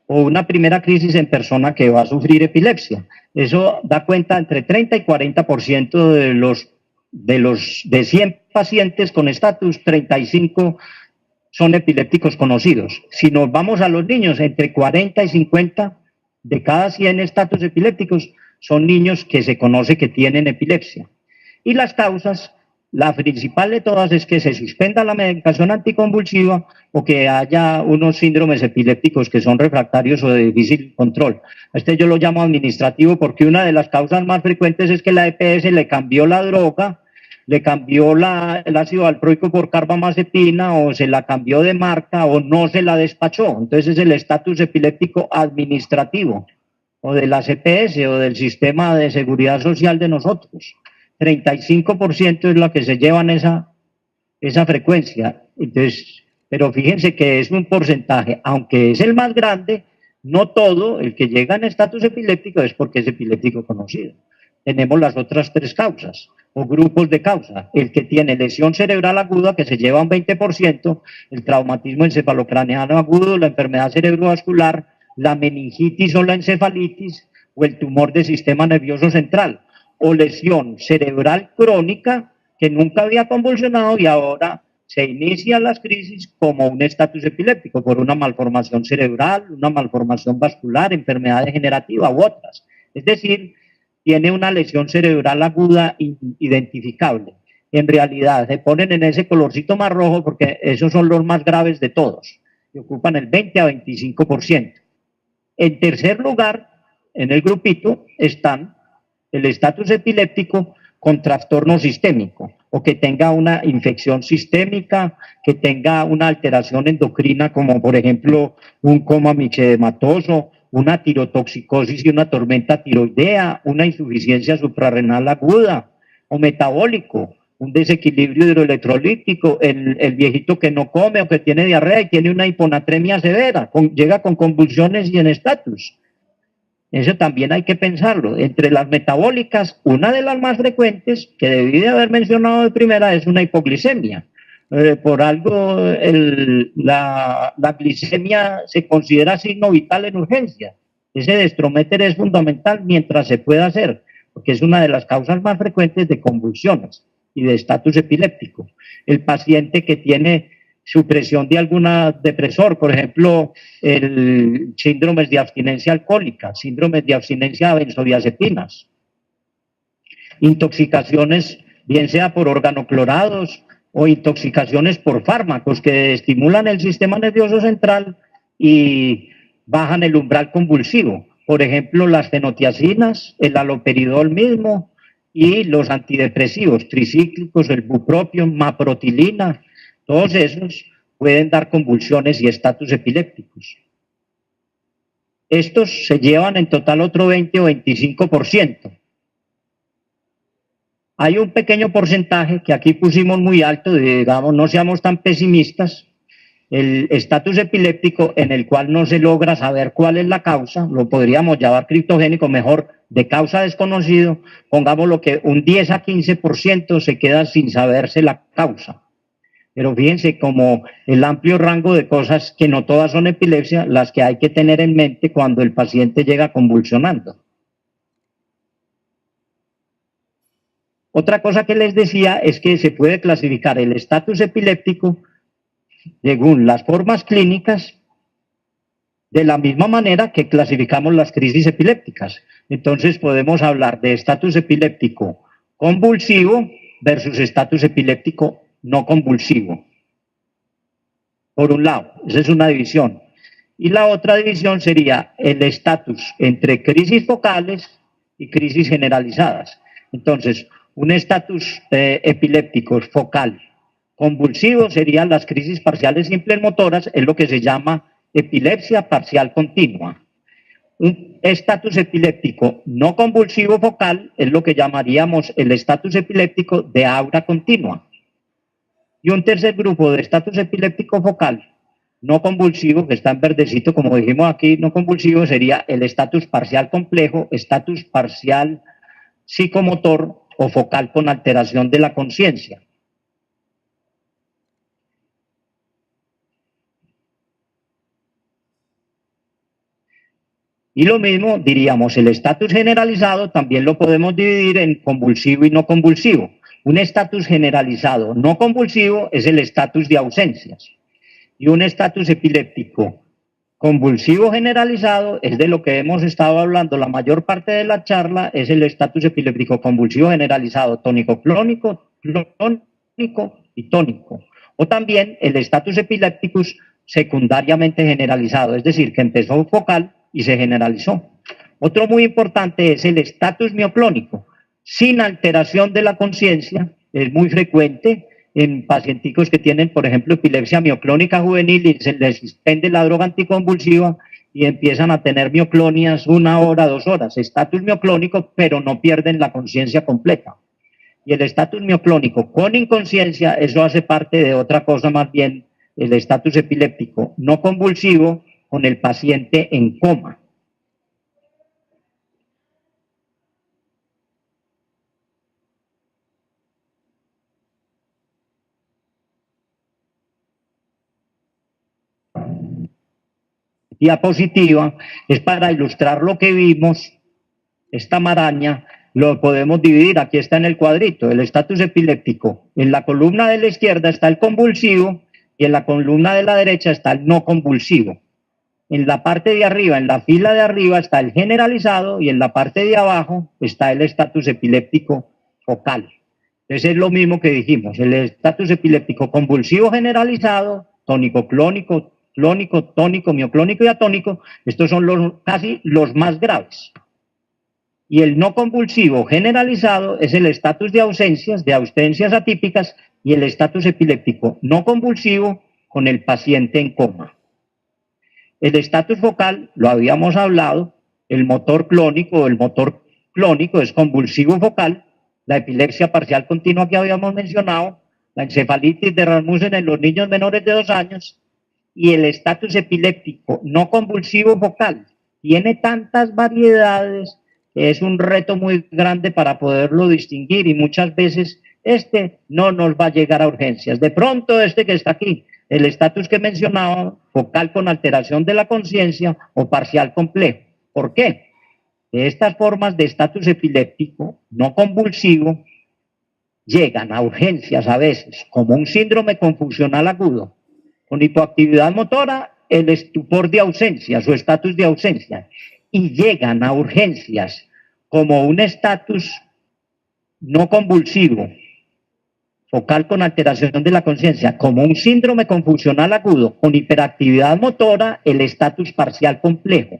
o una primera crisis en persona que va a sufrir epilepsia. Eso da cuenta entre 30 y 40% de 100 pacientes con estatus, 35 son epilépticos conocidos. Si nos vamos a los niños, entre 40 y 50 de cada 100 estatus epilépticos son niños que se conoce que tienen epilepsia. Y las causas, la principal de todas es que se suspenda la medicación anticonvulsiva o que haya unos síndromes epilépticos que son refractarios o de difícil control. Este yo lo llamo administrativo porque una de las causas más frecuentes es que la EPS le cambió la droga, le cambió el ácido valproico por carbamazepina o se la cambió de marca o no se la despachó. Entonces es el estatus epiléptico administrativo o de las EPS o del sistema de seguridad social de nosotros. 35% es la que se llevan esa frecuencia. Entonces, pero fíjense que es un porcentaje, aunque es el más grande, no todo el que llega en estatus epiléptico es porque es epiléptico conocido. Tenemos las otras 3 causas o grupos de causa. El que tiene lesión cerebral aguda, que se lleva un 20%, el traumatismo encefalocraneano agudo, la enfermedad cerebrovascular, la meningitis o la encefalitis o el tumor del sistema nervioso central, o lesión cerebral crónica que nunca había convulsionado y ahora se inician las crisis como un estatus epiléptico por una malformación cerebral, una malformación vascular, enfermedad degenerativa u otras. Es decir, tiene una lesión cerebral aguda identificable. En realidad se ponen en ese colorcito más rojo porque esos son los más graves de todos, que ocupan el 20 a 25%. En tercer lugar, en el grupito están el estatus epiléptico con trastorno sistémico o que tenga una infección sistémica, que tenga una alteración endocrina como por ejemplo un coma mixedematoso, una tirotoxicosis y una tormenta tiroidea, una insuficiencia suprarrenal aguda o metabólico, un desequilibrio hidroelectrolítico, el viejito que no come o que tiene diarrea y tiene una hiponatremia severa, llega con convulsiones y en estatus. Eso también hay que pensarlo. Entre las metabólicas, una de las más frecuentes, que debí de haber mencionado de primera, es una hipoglicemia. Por algo la glicemia se considera signo vital en urgencia. Ese destrométer es fundamental mientras se pueda hacer, porque es una de las causas más frecuentes de convulsiones y de estatus epiléptico. El paciente que tiene supresión de algún depresor, por ejemplo, el síndromes de abstinencia alcohólica, síndromes de abstinencia a benzodiazepinas, intoxicaciones, bien sea por organoclorados o intoxicaciones por fármacos que estimulan el sistema nervioso central y bajan el umbral convulsivo, por ejemplo, las fenotiacinas, el haloperidol mismo y los antidepresivos tricíclicos, el bupropión, maprotilina. Todos esos pueden dar convulsiones y estatus epilépticos. Estos se llevan en total otro 20 o 25%. Hay un pequeño porcentaje que aquí pusimos muy alto, digamos, no seamos tan pesimistas, el estatus epiléptico en el cual no se logra saber cuál es la causa, lo podríamos llamar criptogénico, mejor de causa desconocido, pongámoslo que un 10 a 15% se queda sin saberse la causa. Pero fíjense como el amplio rango de cosas que no todas son epilepsia, las que hay que tener en mente cuando el paciente llega convulsionando. Otra cosa que les decía es que se puede clasificar el estatus epiléptico según las formas clínicas de la misma manera que clasificamos las crisis epilépticas. Entonces podemos hablar de estatus epiléptico convulsivo versus estatus epiléptico no convulsivo. Por un lado, esa es una división. Y la otra división sería el estatus entre crisis focales y crisis generalizadas. Entonces, un estatus epiléptico focal convulsivo serían las crisis parciales simples motoras, es lo que se llama epilepsia parcial continua. Un estatus epiléptico no convulsivo focal es lo que llamaríamos el estatus epiléptico de aura continua. Y un tercer grupo de estatus epiléptico focal no convulsivo, que está en verdecito, como dijimos aquí, no convulsivo, sería el estatus parcial complejo, estatus parcial psicomotor o focal con alteración de la conciencia. Y lo mismo diríamos, el estatus generalizado también lo podemos dividir en convulsivo y no convulsivo. Un estatus generalizado no convulsivo es el estatus de ausencias. Y un estatus epiléptico convulsivo generalizado es de lo que hemos estado hablando la mayor parte de la charla, es el estatus epiléptico convulsivo generalizado tónico-clónico, clónico y tónico. O también el estatus epilépticus secundariamente generalizado, es decir, que empezó focal y se generalizó. Otro muy importante es el estatus mioclónico, sin alteración de la conciencia, es muy frecuente en pacienticos que tienen, por ejemplo, epilepsia mioclónica juvenil y se les suspende la droga anticonvulsiva y empiezan a tener mioclonias 1 hora, 2 horas, estatus mioclónico, pero no pierden la conciencia completa. Y el estatus mioclónico con inconsciencia, eso hace parte de otra cosa más bien, el estatus epiléptico no convulsivo con el paciente en coma. Diapositiva es para ilustrar lo que vimos, esta maraña, lo podemos dividir, aquí está en el cuadrito, el estatus epiléptico. En la columna de la izquierda está el convulsivo y en la columna de la derecha está el no convulsivo. En la parte de arriba, en la fila de arriba está el generalizado y en la parte de abajo está el estatus epiléptico focal. Entonces es lo mismo que dijimos, el estatus epiléptico convulsivo generalizado, tónico, clónico, clónico, tónico, mioclónico y atónico, estos son casi los más graves. Y el no convulsivo generalizado es el estatus de ausencias atípicas y el estatus epiléptico no convulsivo con el paciente en coma. El estatus focal, lo habíamos hablado, el motor clónico es convulsivo focal, la epilepsia parcial continua que habíamos mencionado, la encefalitis de Rasmussen en los niños menores de 2 años, y el estatus epiléptico no convulsivo focal tiene tantas variedades que es un reto muy grande para poderlo distinguir y muchas veces no nos va a llegar a urgencias. De pronto que está aquí, el estatus que mencionaba, focal con alteración de la conciencia o parcial complejo. ¿Por qué? Estas formas de estatus epiléptico no convulsivo llegan a urgencias a veces como un síndrome confusional agudo con hipoactividad motora, el estupor de ausencia, su estatus de ausencia, y llegan a urgencias como un estatus no convulsivo, focal con alteración de la conciencia, como un síndrome confusional agudo con hiperactividad motora, el estatus parcial complejo.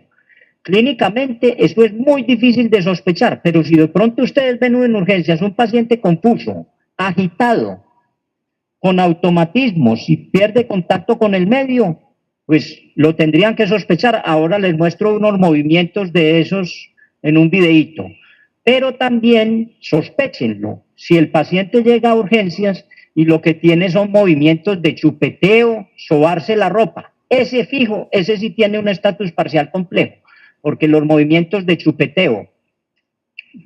Clínicamente eso es muy difícil de sospechar, pero si de pronto ustedes ven en urgencias un paciente confuso, agitado, con automatismos y pierde contacto con el medio, pues lo tendrían que sospechar. Ahora les muestro unos movimientos de esos en un videíto. Pero también sospéchenlo. Si el paciente llega a urgencias y lo que tiene son movimientos de chupeteo, sobarse la ropa, ese fijo, ese sí tiene un estatus parcial complejo, porque los movimientos de chupeteo,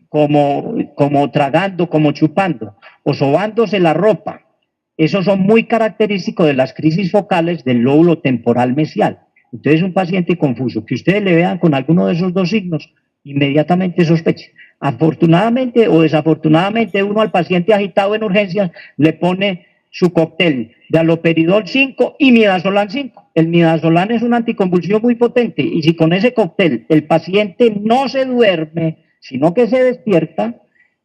como tragando, como chupando, o sobándose la ropa, esos son muy característicos de las crisis focales del lóbulo temporal mesial. Entonces, un paciente confuso, que ustedes le vean con alguno de esos dos signos, inmediatamente sospeche. Afortunadamente o desafortunadamente, uno al paciente agitado en urgencias le pone su cóctel de haloperidol 5 y midazolam 5. El midazolam es un anticonvulsivo muy potente y si con ese cóctel el paciente no se duerme, sino que se despierta,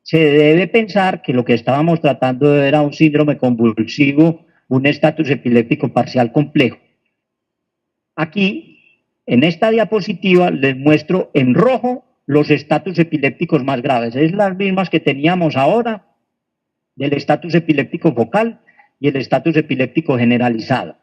se debe pensar que lo que estábamos tratando era un síndrome convulsivo, un estatus epiléptico parcial complejo. Aquí, en esta diapositiva, les muestro en rojo los estatus epilépticos más graves. Es las mismas que teníamos ahora, del estatus epiléptico focal y el estatus epiléptico generalizado.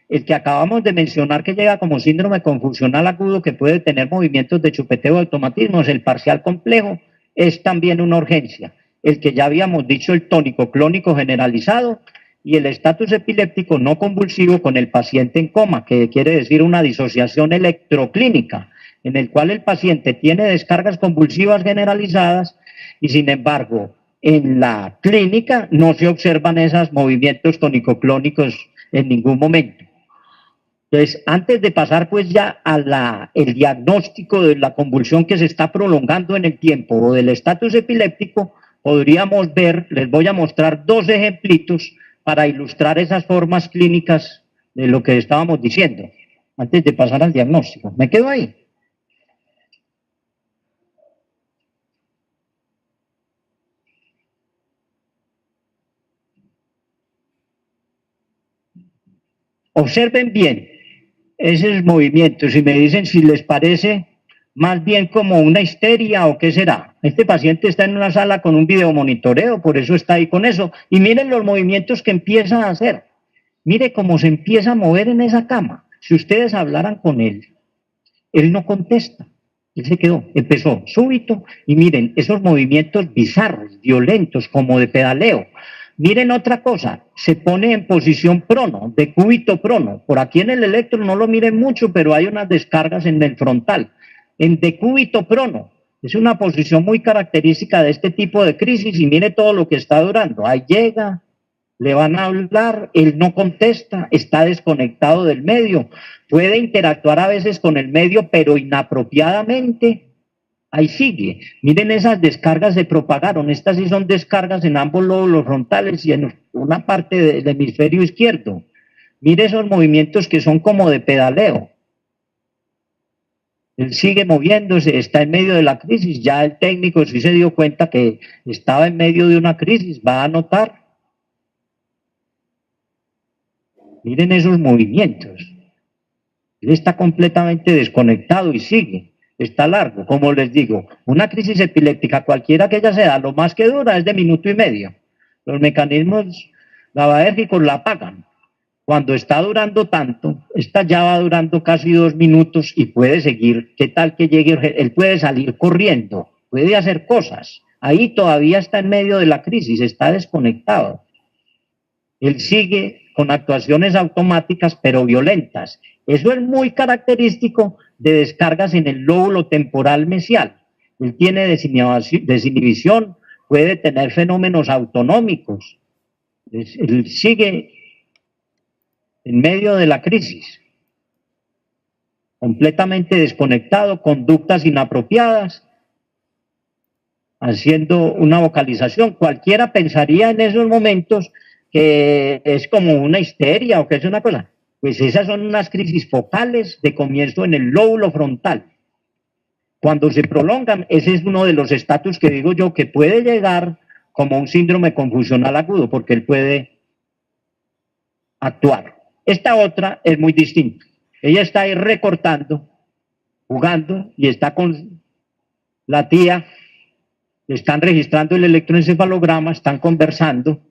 El que acabamos de mencionar, que llega como síndrome confusional agudo, que puede tener movimientos de chupeteo de automatismos, el parcial complejo, es también una urgencia. El que ya habíamos dicho, el tónico clónico generalizado, y el estatus epiléptico no convulsivo con el paciente en coma, que quiere decir una disociación electroclínica, en el cual el paciente tiene descargas convulsivas generalizadas y sin embargo en la clínica no se observan esos movimientos tónico-clónicos en ningún momento. Entonces, antes de pasar pues ya a el diagnóstico de la convulsión que se está prolongando en el tiempo o del estatus epiléptico, podríamos ver, les voy a mostrar dos ejemplitos para ilustrar esas formas clínicas de lo que estábamos diciendo, antes de pasar al diagnóstico. ¿Me quedo ahí? Observen bien esos movimientos y me dicen si les parece más bien como una histeria o qué será. Este paciente está en una sala con un videomonitoreo, por eso está ahí con eso. Y miren los movimientos que empieza a hacer. Mire cómo se empieza a mover en esa cama. Si ustedes hablaran con él, él no contesta. Él se quedó, empezó súbito y miren esos movimientos bizarros, violentos, como de pedaleo. Miren otra cosa, se pone en posición prono, de cúbito prono. Por aquí en el electro no lo miren mucho, pero hay unas descargas en el frontal. En decúbito prono, es una posición muy característica de este tipo de crisis y mire todo lo que está durando. Ahí llega, le van a hablar, él no contesta, está desconectado del medio, puede interactuar a veces con el medio, pero inapropiadamente. Ahí sigue. Miren esas descargas se propagaron. Estas sí son descargas en ambos lóbulos frontales y en una parte del hemisferio izquierdo. Mire esos movimientos que son como de pedaleo. Él sigue moviéndose, está en medio de la crisis. Ya el técnico sí se dio cuenta que estaba en medio de una crisis. Va a notar. Miren esos movimientos. Él está completamente desconectado y sigue. Está largo, como les digo, una crisis epiléptica, cualquiera que ella sea, lo más que dura es de minuto y medio. Los mecanismos GABAérgicos la apagan. Cuando está durando tanto, esta ya va durando casi 2 minutos y puede seguir. ¿Qué tal que llegue? Él puede salir corriendo, puede hacer cosas. Ahí todavía está en medio de la crisis, está desconectado. Él sigue con actuaciones automáticas pero violentas. Eso es muy característico de descargas en el lóbulo temporal mesial. Él tiene desinhibición, puede tener fenómenos autonómicos. Él sigue en medio de la crisis, completamente desconectado, conductas inapropiadas, haciendo una vocalización. Cualquiera pensaría en esos momentos que es como una histeria o que es una cosa. Pues esas son unas crisis focales de comienzo en el lóbulo frontal. Cuando se prolongan, ese es uno de los estatus que digo yo que puede llegar como un síndrome confusional agudo, porque él puede actuar. Esta otra es muy distinta. Ella está ahí recortando, jugando, y está con la tía, están registrando el electroencefalograma, están conversando.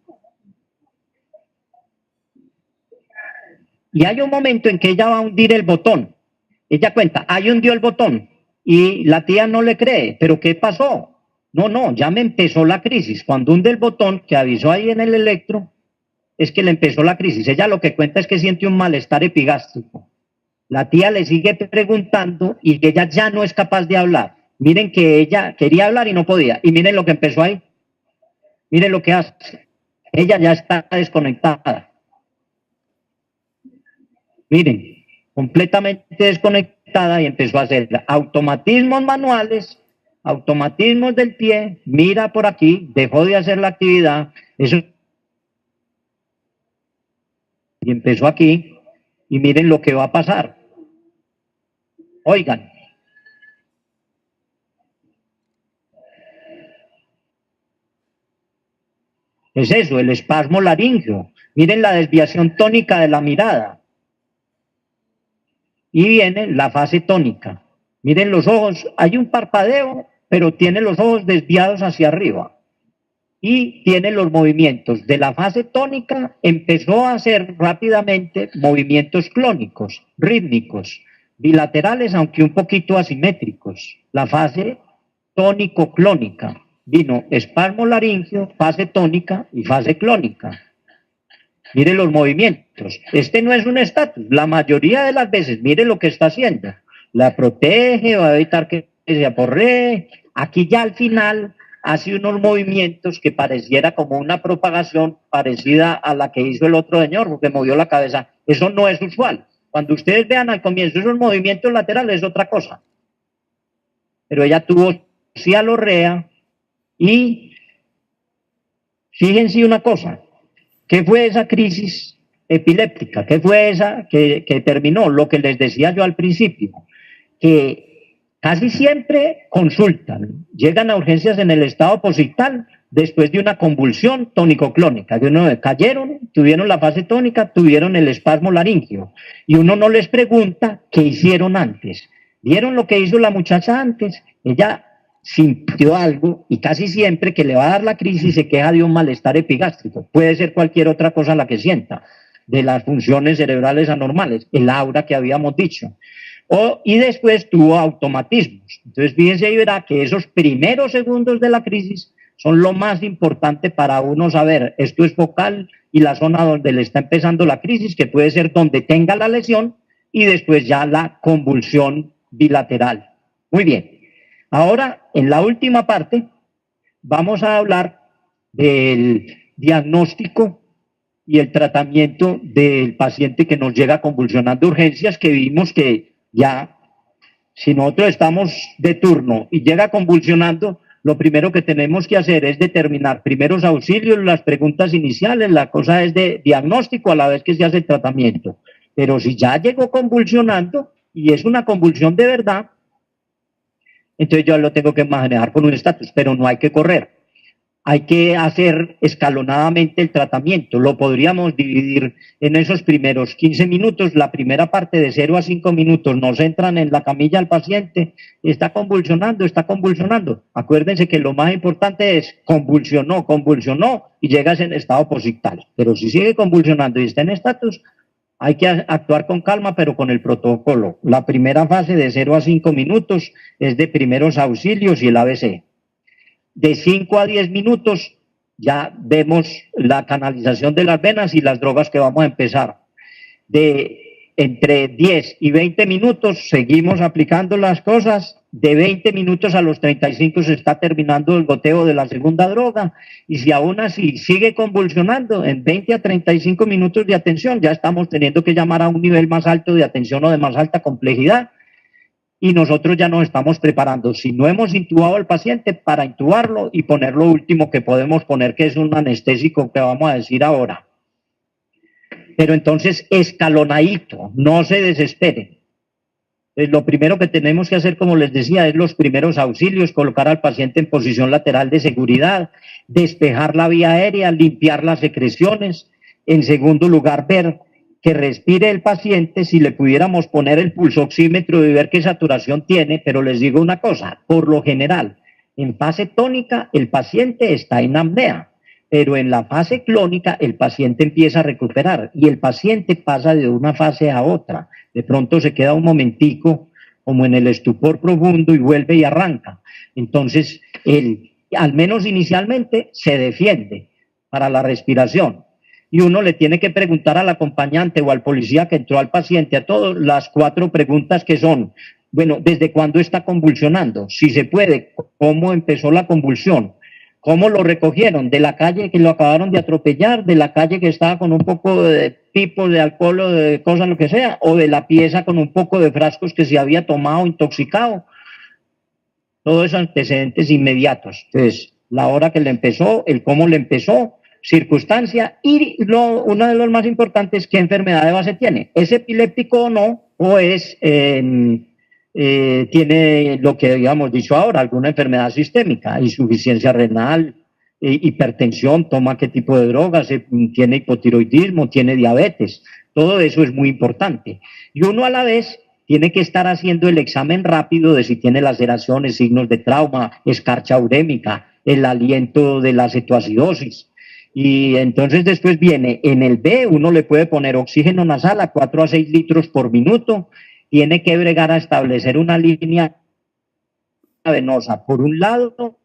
Y hay un momento en que ella va a hundir el botón. Ella cuenta, ahí hundió el botón. Y la tía no le cree, ¿pero qué pasó? No, ya me empezó la crisis. Cuando hunde el botón, que avisó ahí en el electro, es que le empezó la crisis. Ella lo que cuenta es que siente un malestar epigástrico. La tía le sigue preguntando y ella ya no es capaz de hablar. Miren que ella quería hablar y no podía. Y miren lo que empezó ahí. Miren lo que hace. Ella ya está desconectada. Miren, completamente desconectada y empezó a hacer automatismos manuales, automatismos del pie, mira por aquí, dejó de hacer la actividad, eso, y empezó aquí, y miren lo que va a pasar. Oigan. Es eso, el espasmo laríngeo. Miren la desviación tónica de la mirada. Y viene la fase tónica. Miren los ojos, hay un parpadeo, pero tiene los ojos desviados hacia arriba y tiene los movimientos. De la fase tónica empezó a hacer rápidamente movimientos clónicos, rítmicos, bilaterales, aunque un poquito asimétricos. La fase tónico-clónica. Vino espasmo laringio, fase tónica y fase clónica. Mire los movimientos. Este no es un estatus. La mayoría de las veces, mire lo que está haciendo. La protege, va a evitar que se aporree. Aquí ya al final hace unos movimientos que pareciera como una propagación parecida a la que hizo el otro señor, porque movió la cabeza. Eso no es usual. Cuando ustedes vean al comienzo esos movimientos laterales es otra cosa. Pero ella tuvo cialorrea y fíjense una cosa. ¿Qué fue esa crisis epiléptica? ¿Qué fue esa que terminó? Lo que les decía yo al principio, que casi siempre consultan, llegan a urgencias en el estado posictal después de una convulsión tónico-clónica, de uno cayeron, tuvieron la fase tónica, tuvieron el espasmo laringio, y uno no les pregunta qué hicieron antes. ¿Vieron lo que hizo la muchacha antes? Ella sintió algo y casi siempre que le va a dar la crisis se queja de un malestar epigástrico. Puede ser cualquier otra cosa la que sienta, de las funciones cerebrales anormales, el aura que habíamos dicho. Y después tuvo automatismos. Entonces fíjense y verá que esos primeros segundos de la crisis son lo más importante para uno saber, esto es focal y la zona donde le está empezando la crisis, que puede ser donde tenga la lesión, y después ya la convulsión bilateral. Muy bien. Ahora, en la última parte, vamos a hablar del diagnóstico y el tratamiento del paciente que nos llega convulsionando urgencias, que vimos que ya, si nosotros estamos de turno y llega convulsionando, lo primero que tenemos que hacer es determinar primeros auxilios, las preguntas iniciales, la cosa es de diagnóstico a la vez que se hace el tratamiento. Pero si ya llegó convulsionando y es una convulsión de verdad, entonces yo lo tengo que manejar con un estatus, pero no hay que correr. Hay que hacer escalonadamente el tratamiento. Lo podríamos dividir en esos primeros 15 minutos. La primera parte de 0 a 5 minutos nos entran en la camilla al paciente. Está convulsionando, está convulsionando. Acuérdense que lo más importante es convulsionó y llegas en estado posictal. Pero si sigue convulsionando y está en estatus, hay que actuar con calma, pero con el protocolo. La primera fase de 0 a 5 minutos es de primeros auxilios y el ABC. De 5 a 10 minutos ya vemos la canalización de las venas y las drogas que vamos a empezar. De entre 10 y 20 minutos seguimos aplicando las cosas. De 20 minutos a los 35 se está terminando el goteo de la segunda droga, y si aún así sigue convulsionando, en 20 a 35 minutos de atención ya estamos teniendo que llamar a un nivel más alto de atención o de más alta complejidad, y nosotros ya nos estamos preparando, si no hemos intubado al paciente, para intubarlo y poner lo último que podemos poner, que es un anestésico que vamos a decir ahora. Pero entonces escalonadito, no se desesperen. Lo primero que tenemos que hacer, como les decía, es los primeros auxilios, colocar al paciente en posición lateral de seguridad, despejar la vía aérea, limpiar las secreciones. En segundo lugar, ver que respire el paciente, si le pudiéramos poner el pulsoxímetro y ver qué saturación tiene, pero les digo una cosa, por lo general, en fase tónica el paciente está en apnea, pero en la fase clónica el paciente empieza a recuperar y el paciente pasa de una fase a otra. De pronto se queda un momentico como en el estupor profundo y vuelve y arranca. Entonces, él, al menos inicialmente, se defiende para la respiración. Y uno le tiene que preguntar al acompañante o al policía que entró al paciente, a todos, las 4 preguntas que son, bueno, ¿desde cuándo está convulsionando? Si se puede, ¿cómo empezó la convulsión? ¿Cómo lo recogieron? ¿De la calle que lo acabaron de atropellar? ¿De la calle que estaba con un poco de pipo de alcohol o de cosas, lo que sea? ¿O de la pieza con un poco de frascos que se había tomado intoxicado? Todos esos antecedentes inmediatos. Entonces, la hora que le empezó, el cómo le empezó, circunstancia, y uno de los más importantes, ¿qué enfermedad de base tiene? ¿Es epiléptico o no? ¿O es... tiene lo que habíamos dicho ahora, alguna enfermedad sistémica, insuficiencia renal, hipertensión, toma qué tipo de drogas, tiene hipotiroidismo, tiene diabetes, todo eso es muy importante. Y uno a la vez tiene que estar haciendo el examen rápido de si tiene laceraciones, signos de trauma, escarcha urémica, el aliento de la cetoacidosis. Y entonces después viene en el B, uno le puede poner oxígeno nasal a 4 a 6 litros por minuto, tiene que bregar a establecer una línea venosa por un lado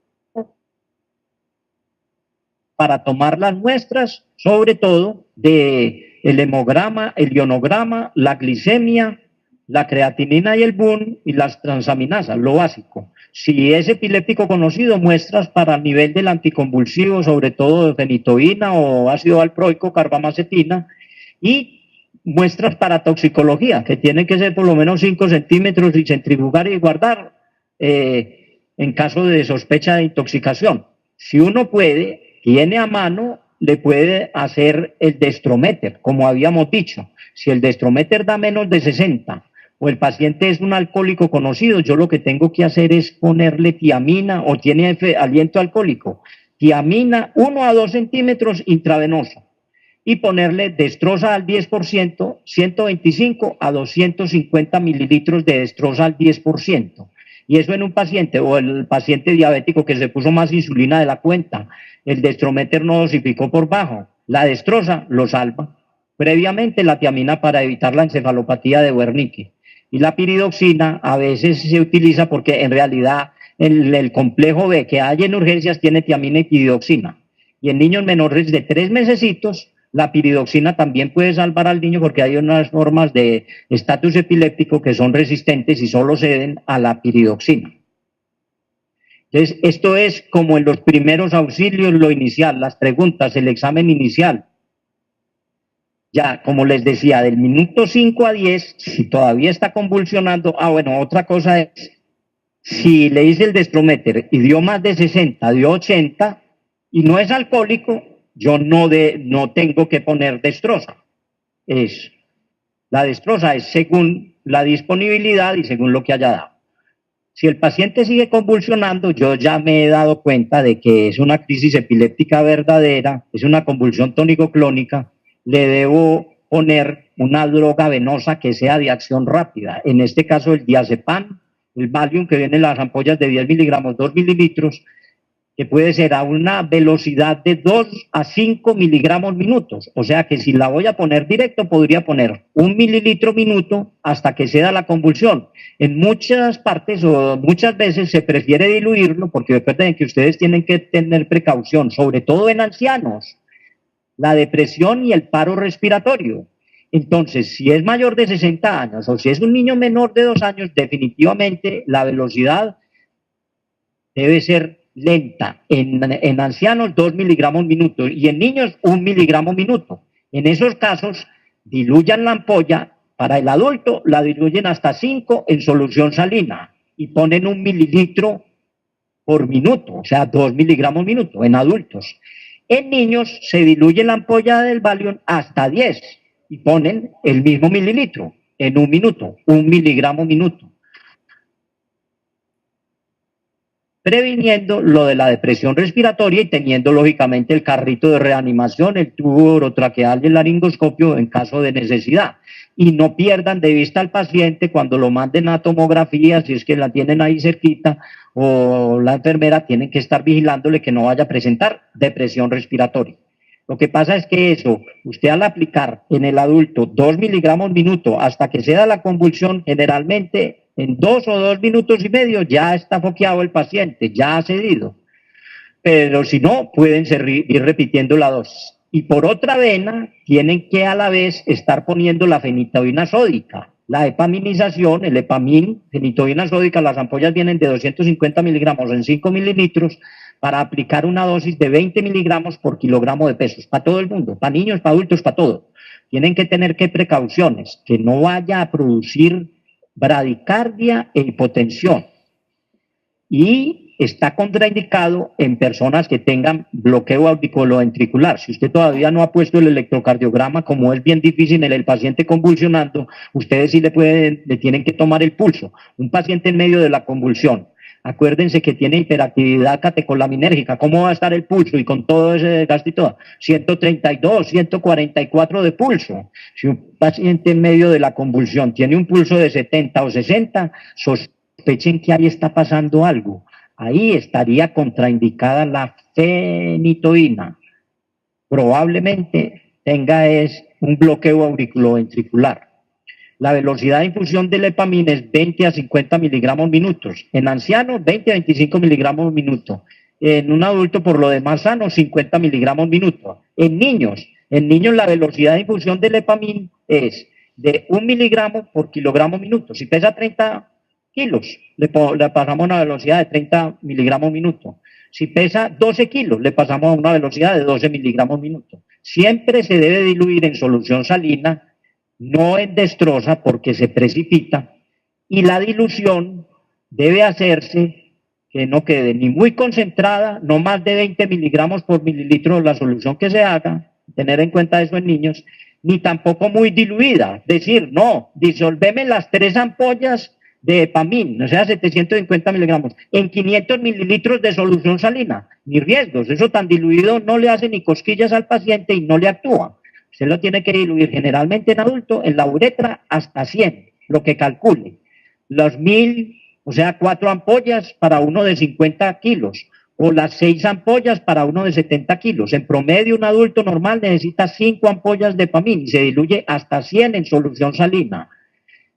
para tomar las muestras, sobre todo de el hemograma, el ionograma, la glicemia, la creatinina y el BUN y las transaminasas, lo básico. Si es epiléptico conocido, muestras para el nivel del anticonvulsivo, sobre todo de fenitoína o ácido valproico, carbamacetina, y muestras para toxicología, que tienen que ser por lo menos 5 centímetros y centrifugar y guardar en caso de sospecha de intoxicación. Si uno puede, tiene a mano, le puede hacer el destrométer, como habíamos dicho. Si el destrométer da menos de 60 o el paciente es un alcohólico conocido, yo lo que tengo que hacer es ponerle tiamina o tiene aliento alcohólico, tiamina 1 a 2 centímetros intravenosa y ponerle destroza al 10%, 125 a 250 mililitros de destroza al 10%. Y eso en un paciente, o el paciente diabético que se puso más insulina de la cuenta, el destrométer no dosificó por bajo, la destroza lo salva. Previamente la tiamina para evitar la encefalopatía de Wernicke. Y la piridoxina a veces se utiliza porque en realidad el complejo B que hay en urgencias tiene tiamina y piridoxina. Y en niños menores de 3 mesecitos, la piridoxina también puede salvar al niño porque hay unas formas de estatus epiléptico que son resistentes y solo ceden a la piridoxina. Entonces, esto es como en los primeros auxilios, lo inicial, las preguntas, el examen inicial. Ya, como les decía, del minuto 5 a 10, si todavía está convulsionando, bueno, otra cosa es, si le hice el destrométer y dio más de 60, dio 80, y no es alcohólico, yo no tengo que poner destroza. La destroza es según la disponibilidad y según lo que haya dado. Si el paciente sigue convulsionando, yo ya me he dado cuenta de que es una crisis epiléptica verdadera, es una convulsión tónico-clónica, le debo poner una droga venosa que sea de acción rápida. En este caso, el diazepam, el Valium, que viene en las ampollas de 10 miligramos, 2 mililitros, que puede ser a una velocidad de 2 a 5 miligramos minutos. O sea que si la voy a poner directo, podría poner 1 mililitro minuto hasta que se da la convulsión. En muchas partes o muchas veces se prefiere diluirlo, porque recuerden que ustedes tienen que tener precaución, sobre todo en ancianos, la depresión y el paro respiratorio. Entonces, si es mayor de 60 años o si es un niño menor de 2 años, definitivamente la velocidad debe ser lenta. En ancianos 2 miligramos minuto y en niños 1 miligramo minuto. En esos casos, diluyan la ampolla. Para el adulto la diluyen hasta 5 en solución salina y ponen 1 mililitro por minuto, o sea, 2 miligramos minuto en adultos. En niños se diluye la ampolla del Valium hasta 10 y ponen el mismo mililitro en 1 minuto, 1 miligramo minuto. Previniendo lo de la depresión respiratoria y teniendo lógicamente el carrito de reanimación, el tubo orotraqueal y el laringoscopio en caso de necesidad. Y no pierdan de vista al paciente cuando lo manden a tomografía, si es que la tienen ahí cerquita, o la enfermera tienen que estar vigilándole que no vaya a presentar depresión respiratoria. Lo que pasa es que eso, usted al aplicar en el adulto 2 miligramos minuto hasta que se da la convulsión, generalmente en 2 o 2 minutos y medio ya está foqueado el paciente, ya ha cedido. Pero si no, pueden ir repitiendo la dosis. Y por otra vena, tienen que a la vez estar poniendo la fenitoína sódica. La epaminización, el epamin, fenitoína sódica, las ampollas vienen de 250 miligramos en 5 mililitros para aplicar una dosis de 20 miligramos por kilogramo de pesos, para todo el mundo, para niños, para adultos, para todo. Tienen que tener que precauciones, que no vaya a producir bradicardia e hipotensión. Y está contraindicado en personas que tengan bloqueo auriculoventricular. Si usted todavía no ha puesto el electrocardiograma, como es bien difícil en el paciente convulsionando, ustedes sí le tienen que tomar el pulso. Un paciente en medio de la convulsión, Acuérdense que tiene hiperactividad catecolaminérgica. ¿Cómo va a estar el pulso? Y con todo ese desgaste y todo. 132, 144 de pulso. Si un paciente en medio de la convulsión tiene un pulso de 70 o 60, sospechen que ahí está pasando algo. Ahí estaría contraindicada la fenitoína. Probablemente tenga un bloqueo auriculoventricular. La velocidad de infusión del Lepamín es 20 a 50 miligramos minutos. En ancianos, 20 a 25 miligramos minuto. En un adulto, por lo demás sano, 50 miligramos minuto. En niños la velocidad de infusión del Lepamín es de 1 miligramo por kilogramo minuto. Si pesa 30 kilos, le pasamos a una velocidad de 30 miligramos minuto. Si pesa 12 kilos, le pasamos a una velocidad de 12 miligramos minuto. Siempre se debe diluir en solución salina, no en destroza porque se precipita, y la dilución debe hacerse que no quede ni muy concentrada, no más de 20 miligramos por mililitro de la solución que se haga, tener en cuenta eso en niños, ni tampoco muy diluida, es decir, no, disolveme las 3 ampollas de Epamín, o sea, 750 miligramos, en 500 mililitros de solución salina, ni riesgos, eso tan diluido no le hace ni cosquillas al paciente y no le actúa. Usted lo tiene que diluir generalmente en adulto, en la uretra, hasta 100, lo que calcule. Los 1000, o sea, 4 ampollas para uno de 50 kilos, o las 6 ampollas para uno de 70 kilos. En promedio, un adulto normal necesita 5 ampollas de Epamín y se diluye hasta 100 en solución salina.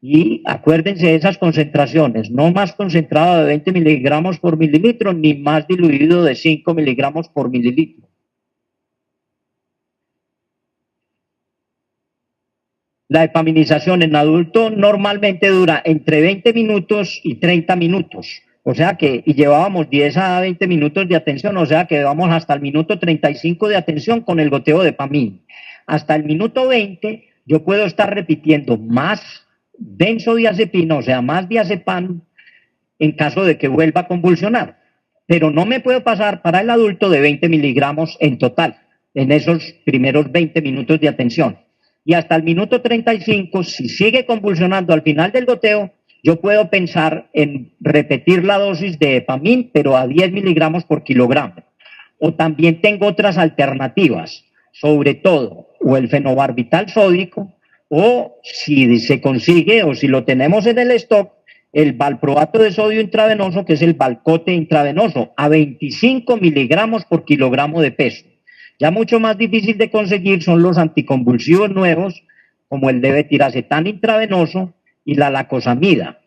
Y acuérdense de esas concentraciones, no más concentrado de 20 miligramos por mililitro, ni más diluido de 5 miligramos por mililitro. La epaminización en adulto normalmente dura entre 20 minutos y 30 minutos. O sea que, y llevábamos 10 a 20 minutos de atención, o sea que vamos hasta el minuto 35 de atención con el goteo de Epamín. Hasta el minuto 20 yo puedo estar repitiendo más benzodiazepina, o sea, más diazepam, en caso de que vuelva a convulsionar. Pero no me puedo pasar para el adulto de 20 miligramos en total, en esos primeros 20 minutos de atención. Y hasta el minuto 35, si sigue convulsionando al final del goteo, yo puedo pensar en repetir la dosis de Epamín, pero a 10 miligramos por kilogramo. O también tengo otras alternativas, sobre todo, o el fenobarbital sódico, o si se consigue, o si lo tenemos en el stock, el valproato de sodio intravenoso, que es el Valcote intravenoso, a 25 miligramos por kilogramo de peso. Ya mucho más difícil de conseguir son los anticonvulsivos nuevos, como el levetiracetam intravenoso y la lacosamida.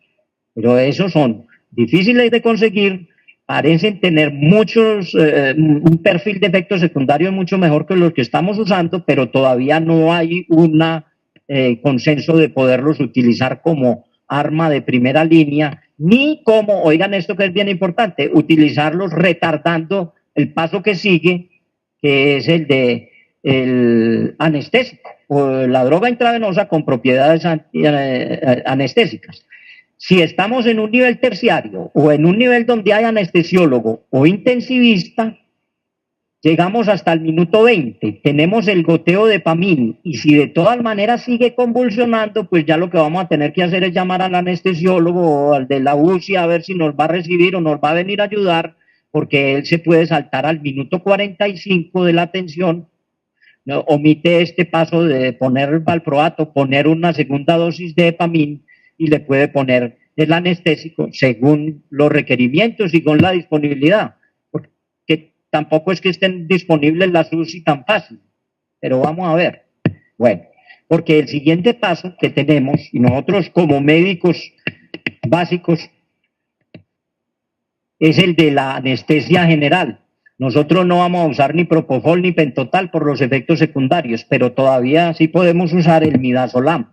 Pero esos son difíciles de conseguir, parecen tener un perfil de efectos secundarios mucho mejor que los que estamos usando, pero todavía no hay un consenso de poderlos utilizar como arma de primera línea, ni como, oigan esto que es bien importante, utilizarlos retardando el paso que sigue, que es el de el anestésico o la droga intravenosa con propiedades anestésicas. Si estamos en un nivel terciario o en un nivel donde hay anestesiólogo o intensivista, llegamos hasta el minuto 20, tenemos el goteo de Epamín y si de todas maneras sigue convulsionando, pues ya lo que vamos a tener que hacer es llamar al anestesiólogo o al de la UCI a ver si nos va a recibir o nos va a venir a ayudar, porque él se puede saltar al minuto 45 de la atención, ¿no? Omite este paso de poner el valproato, poner una segunda dosis de Epamín y le puede poner el anestésico según los requerimientos y con la disponibilidad, porque tampoco es que estén disponibles las UCI tan fácil, pero vamos a ver. Bueno, porque el siguiente paso que tenemos, y nosotros como médicos básicos, es el de la anestesia general. Nosotros no vamos a usar ni propofol ni pentotal por los efectos secundarios, pero todavía sí podemos usar el midazolam.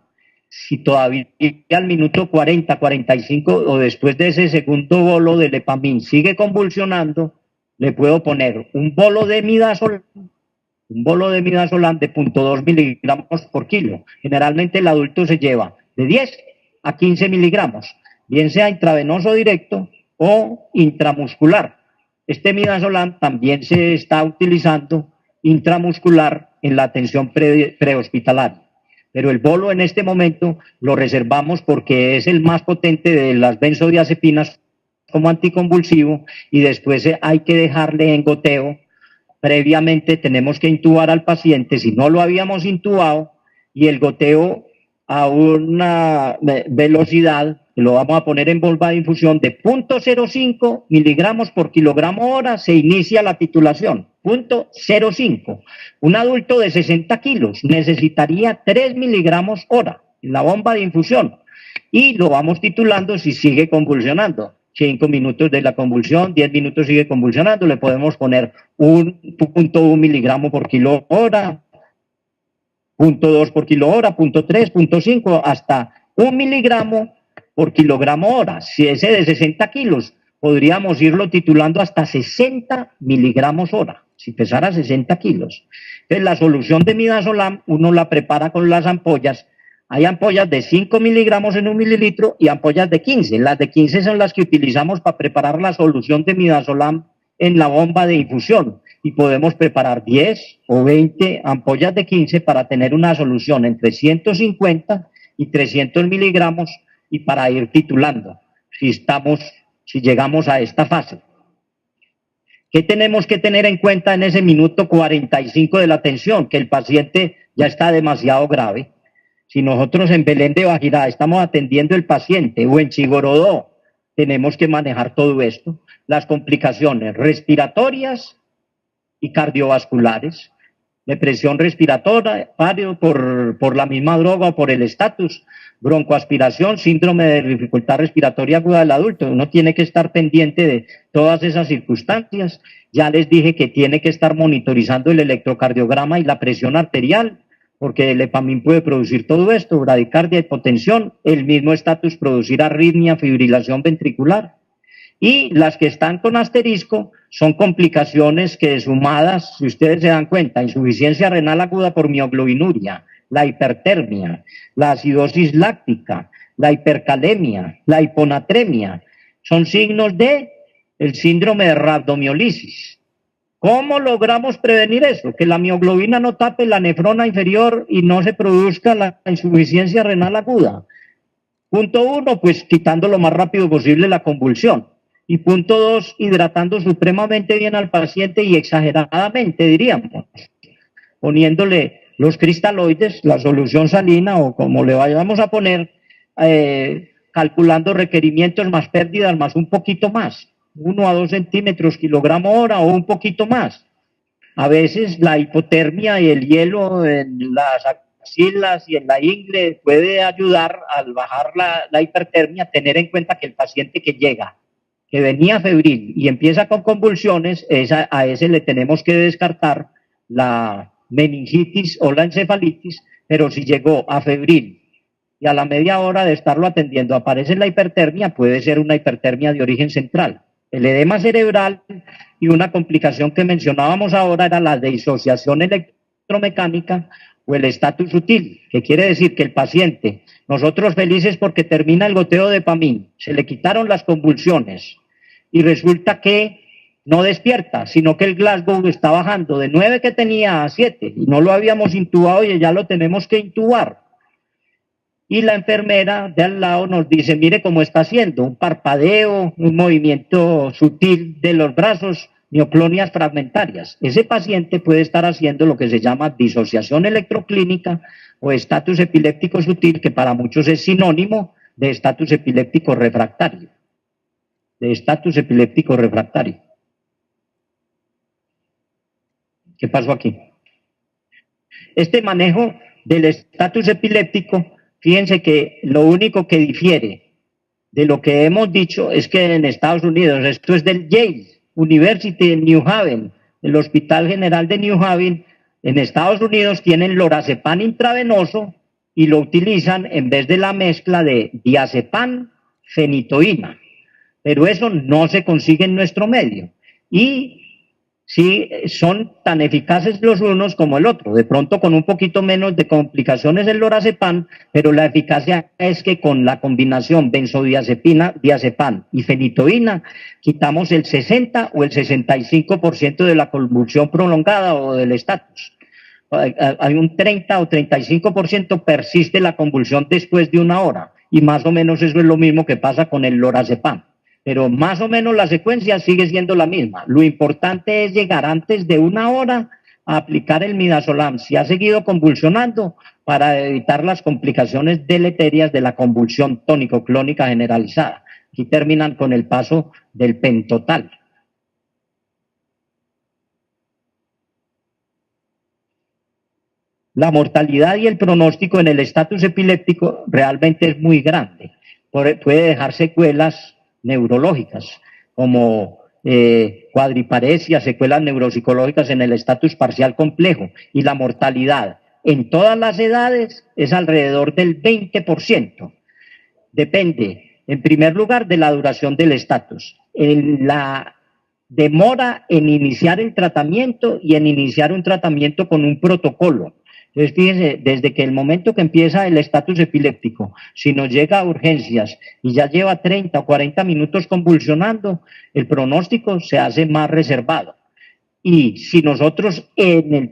Si todavía al minuto 40, 45 o después de ese segundo bolo del Epamín sigue convulsionando, le puedo poner un bolo de midazolam de 0.2 miligramos por kilo. Generalmente el adulto se lleva de 10 a 15 miligramos, bien sea intravenoso directo o intramuscular. Este midazolam también se está utilizando intramuscular en la atención prehospitalaria. Pero el bolo en este momento lo reservamos porque es el más potente de las benzodiazepinas como anticonvulsivo y después hay que dejarle en goteo. Previamente tenemos que intubar al paciente, si no lo habíamos intubado, y el goteo a una velocidad, lo vamos a poner en bomba de infusión, de 0.05 miligramos por kilogramo hora, se inicia la titulación. 0.05. Un adulto de 60 kilos necesitaría 3 miligramos hora en la bomba de infusión y lo vamos titulando si sigue convulsionando. 5 minutos de la convulsión, 10 minutos sigue convulsionando, le podemos poner 1.1 miligramo por kilo hora, 0.2 por kilo hora, 0.3, 0.5, hasta 1 miligramo por kilogramo hora. Si ese de 60 kilos, podríamos irlo titulando hasta 60 miligramos hora, si pesara 60 kilos. Entonces, la solución de midazolam, uno la prepara con las ampollas. Hay ampollas de 5 miligramos en 1 mililitro y ampollas de 15. Las de 15 son las que utilizamos para preparar la solución de midazolam en la bomba de infusión. Y podemos preparar 10 o 20 ampollas de 15 para tener una solución entre 150 y 300 miligramos y para ir titulando si llegamos a esta fase. ¿Qué tenemos que tener en cuenta en ese minuto 45 de la tensión? Que el paciente ya está demasiado grave. Si nosotros en Belén de Bajirá estamos atendiendo el paciente o en Chigorodó, tenemos que manejar todo esto, las complicaciones respiratorias y cardiovasculares, depresión respiratoria, por la misma droga o por el estatus, broncoaspiración, síndrome de dificultad respiratoria aguda del adulto. Uno tiene que estar pendiente de todas esas circunstancias. Ya les dije que tiene que estar monitorizando el electrocardiograma y la presión arterial, porque el EPAMIN puede producir todo esto, bradicardia, hipotensión, el mismo estatus producir arritmia, fibrilación ventricular. Y las que están con asterisco son complicaciones que sumadas, si ustedes se dan cuenta, insuficiencia renal aguda por mioglobinuria, la hipertermia, la acidosis láctica, la hipercalemia, la hiponatremia, son signos de el síndrome de rhabdomiolisis. ¿Cómo logramos prevenir eso? Que la mioglobina no tape la nefrona inferior y no se produzca la insuficiencia renal aguda. Punto 1, pues quitando lo más rápido posible la convulsión. Y punto 2, hidratando supremamente bien al paciente y exageradamente, diríamos, poniéndole los cristaloides, la solución salina o como le vayamos a poner, calculando requerimientos más pérdidas más un poquito más. 1 a 2 centímetros kilogramo hora o un poquito más. A veces la hipotermia y el hielo en las axilas y en la ingle puede ayudar al bajar la hipertermia, tener en cuenta que el paciente que llega, que venía febril y empieza con convulsiones, a ese le tenemos que descartar la meningitis o la encefalitis, pero si llegó a febril y a la media hora de estarlo atendiendo aparece la hipertermia, puede ser una hipertermia de origen central. El edema cerebral y una complicación que mencionábamos ahora era la disociación electromecánica o el estatus sutil, que quiere decir que el paciente, nosotros felices porque termina el goteo de EPAMIN, se le quitaron las convulsiones y resulta que no despierta, sino que el Glasgow está bajando de 9 que tenía a 7 y no lo habíamos intubado y ya lo tenemos que intubar. Y la enfermera de al lado nos dice, mire cómo está haciendo, un parpadeo, un movimiento sutil de los brazos, mioclonias fragmentarias. Ese paciente puede estar haciendo lo que se llama disociación electroclínica o estatus epiléptico sutil, que para muchos es sinónimo de estatus epiléptico refractario. ¿Qué pasó aquí? Este manejo del estatus epiléptico, fíjense que lo único que difiere de lo que hemos dicho es que en Estados Unidos, esto es del Yale University en New Haven, el Hospital General de New Haven, en Estados Unidos tienen lorazepam intravenoso y lo utilizan en vez de la mezcla de diazepam, fenitoína. Pero eso no se consigue en nuestro medio. Y sí, son tan eficaces los unos como el otro, de pronto con un poquito menos de complicaciones el lorazepam, pero la eficacia es que con la combinación benzodiazepina, diazepam y fenitoína, quitamos el 60 o el 65% de la convulsión prolongada o del estatus. Hay un 30 o 35% persiste la convulsión después de 1 hora, y más o menos eso es lo mismo que pasa con el lorazepam. pero más o menos la secuencia sigue siendo la misma. Lo importante es llegar antes de 1 hora a aplicar el midazolam si ha seguido convulsionando para evitar las complicaciones deleterias de la convulsión tónico-clónica generalizada. Aquí terminan con el paso del pentotal. La mortalidad y el pronóstico en el estatus epiléptico realmente es muy grande. Puede dejar secuelas neurológicas como cuadriparesia, secuelas neuropsicológicas en el estatus parcial complejo, y la mortalidad en todas las edades es alrededor del 20%. Depende, en primer lugar, de la duración del estatus, en la demora en iniciar el tratamiento y en iniciar un tratamiento con un protocolo. Entonces, fíjense, desde que el momento que empieza el estatus epiléptico, si nos llega a urgencias y ya lleva 30 o 40 minutos convulsionando, el pronóstico se hace más reservado. Y si nosotros en el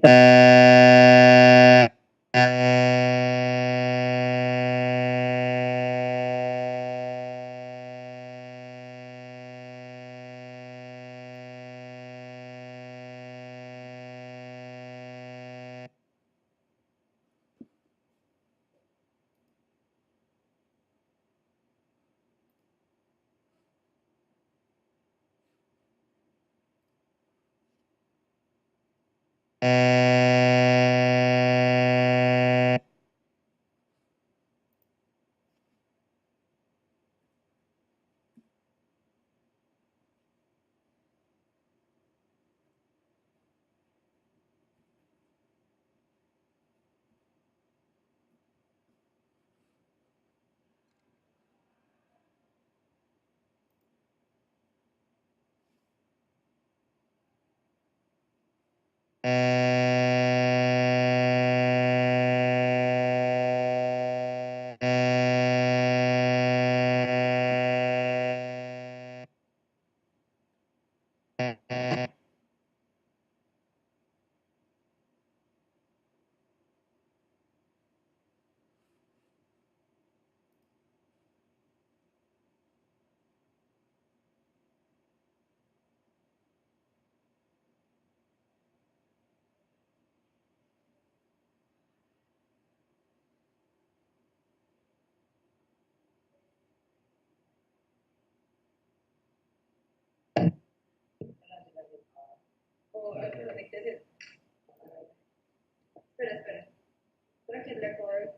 Espera que el record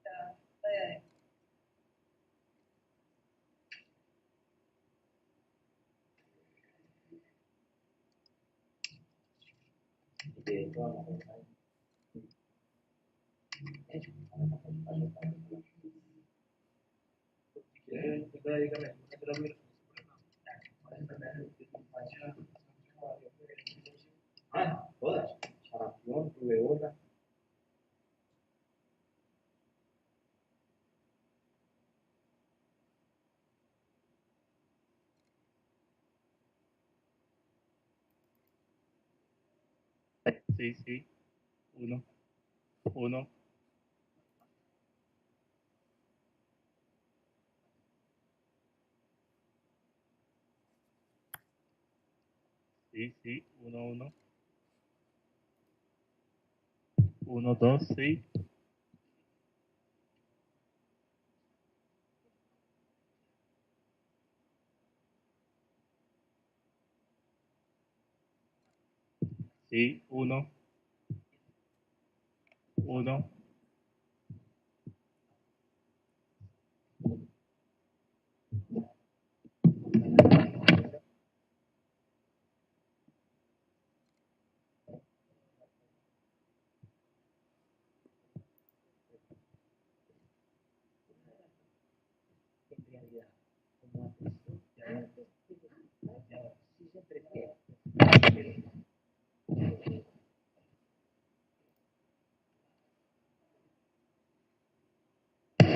está todas. Sarampión, rubeola. Sí, sí. Uno. Sí, sí. 1. 1, 2, sí. Sí, 1. 1.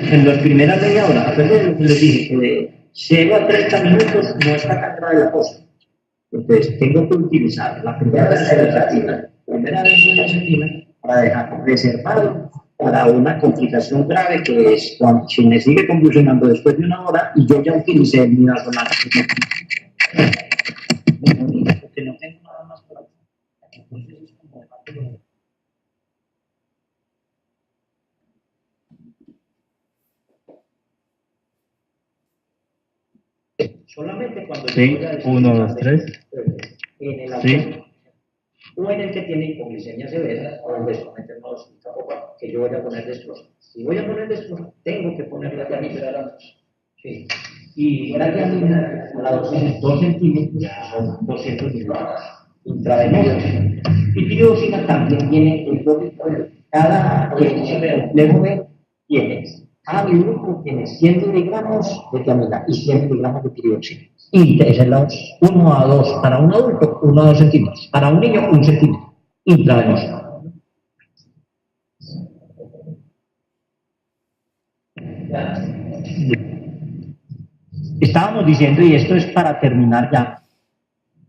En las primeras media hora, apenas lo que les dije, que llego a 30 minutos, no está tan grave la cosa. Entonces, tengo que utilizar la primera vez la primera vez para dejar reservado para una complicación grave que es cuando si me sigue convulsionando después de 1 hora y yo ya utilicé mi midazolam. Porque no tengo nada más por aquí. Entonces es como solamente cuando sí, 1, 2, 3. en el Sí. o en el que tiene hipoglicemia severa, o en descometernos que yo voy a poner destrozo. Si voy a poner destrozo, tengo que poner la diamina. Sí. Y la diamina, a la dosis 2 centímetros, son 200 miligramos intravenosos. Y tiroxina también tiene el doble. Cada complejo B tiene, cada grupo tiene 100 miligramos de tiamina y 100 miligramos de tiroxina. Y es los 1 a 2 para un adulto, 1 a 2 centímetros. Para un niño, 1 centímetro. Intravenoso. Estábamos diciendo, y esto es para terminar ya,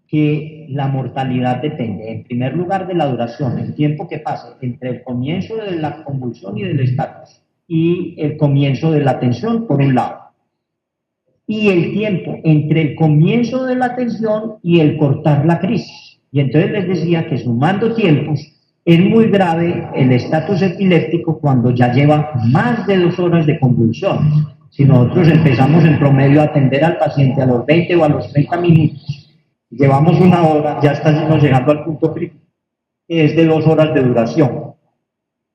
que la mortalidad depende, en primer lugar, de la duración, el tiempo que pase entre el comienzo de la convulsión y del estatus y el comienzo de la tensión, por un lado, y el tiempo entre el comienzo de la tensión y el cortar la crisis. Y entonces les decía que sumando tiempos, es muy grave el estatus epiléptico cuando ya lleva más de 2 horas de convulsión. Si nosotros empezamos en promedio a atender al paciente a los 20 o a los 30 minutos, llevamos 1 hora, ya estamos llegando al punto crítico, que es de 2 horas de duración.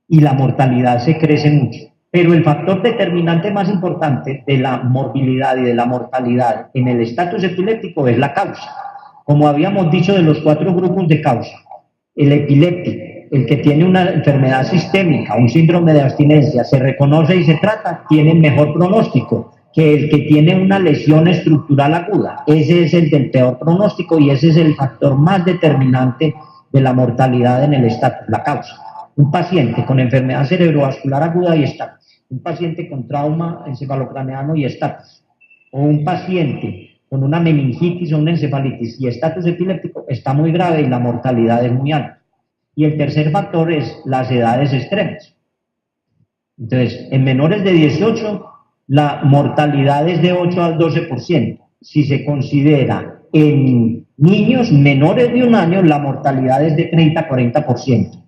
Y la mortalidad se crece mucho. Pero el factor determinante más importante de la morbilidad y de la mortalidad en el estatus epiléptico es la causa. Como habíamos dicho de los 4 grupos de causa, el epiléptico, el que tiene una enfermedad sistémica, un síndrome de abstinencia, se reconoce y se trata, tiene mejor pronóstico que el que tiene una lesión estructural aguda. Ese es el del peor pronóstico y ese es el factor más determinante de la mortalidad en el estatus, la causa. Un paciente con enfermedad cerebrovascular aguda y estatus, un paciente con trauma encefalocraneano y estatus, o un paciente con una meningitis o una encefalitis y estatus epiléptico está muy grave y la mortalidad es muy alta. Y el tercer factor es las edades extremas. Entonces, en menores de 18, la mortalidad es de 8 al 12%. Si se considera en niños menores de 1 año, la mortalidad es de 30 a 40%.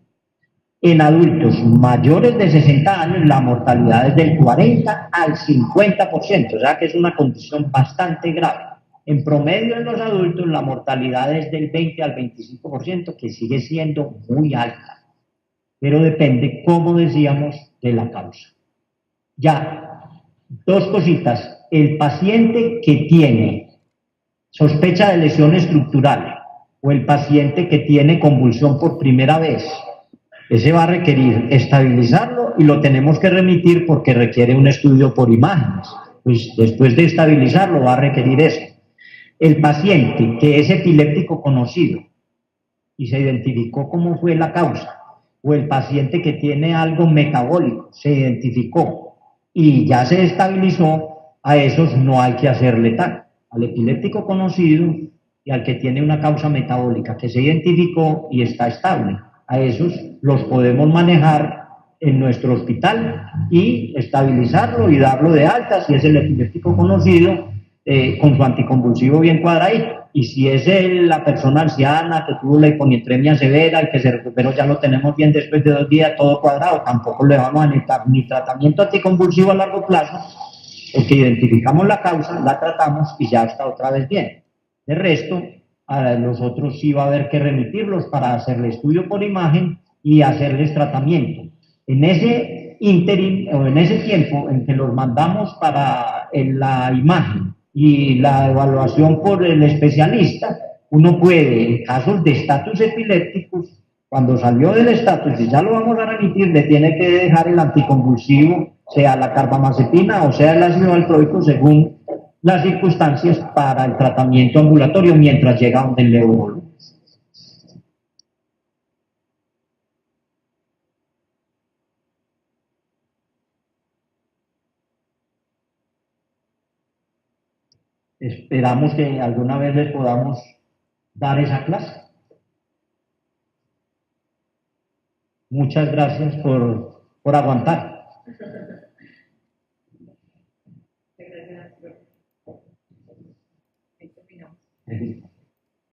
En adultos mayores de 60 años, la mortalidad es del 40 al 50%, o sea que es una condición bastante grave. En promedio en los adultos, la mortalidad es del 20 al 25%, que sigue siendo muy alta, pero depende, como decíamos, de la causa. Ya, 2 cositas. El paciente que tiene sospecha de lesión estructural o el paciente que tiene convulsión por primera vez, ese va a requerir estabilizarlo y lo tenemos que remitir porque requiere un estudio por imágenes. Pues después de estabilizarlo va a requerir eso. El paciente que es epiléptico conocido y se identificó cómo fue la causa, o el paciente que tiene algo metabólico, se identificó y ya se estabilizó, a esos no hay que hacerle tal. Al epiléptico conocido y al que tiene una causa metabólica que se identificó y está estable, a esos los podemos manejar en nuestro hospital y estabilizarlo y darlo de alta si es el epiléptico conocido, con su anticonvulsivo bien cuadradito. Y si es la persona anciana que tuvo la hiponatremia severa y que se recuperó, ya lo tenemos bien después de 2 días, todo cuadrado, tampoco le vamos a necesitar ni tratamiento anticonvulsivo a largo plazo, porque identificamos la causa, la tratamos y ya está otra vez bien. De resto, a los otros sí va a haber que remitirlos para hacerle estudio por imagen y hacerles tratamiento. En ese ínterin o en ese tiempo en que los mandamos para la imagen y la evaluación por el especialista, uno puede, en casos de estatus epilépticos, cuando salió del estatus y ya lo vamos a remitir, le tiene que dejar el anticonvulsivo, sea la carbamazepina o sea el ácido valproico, según las circunstancias, para el tratamiento ambulatorio mientras llega donde el neurólogo. Esperamos que alguna vez les podamos dar esa clase. Muchas gracias por por aguantar. Gracias.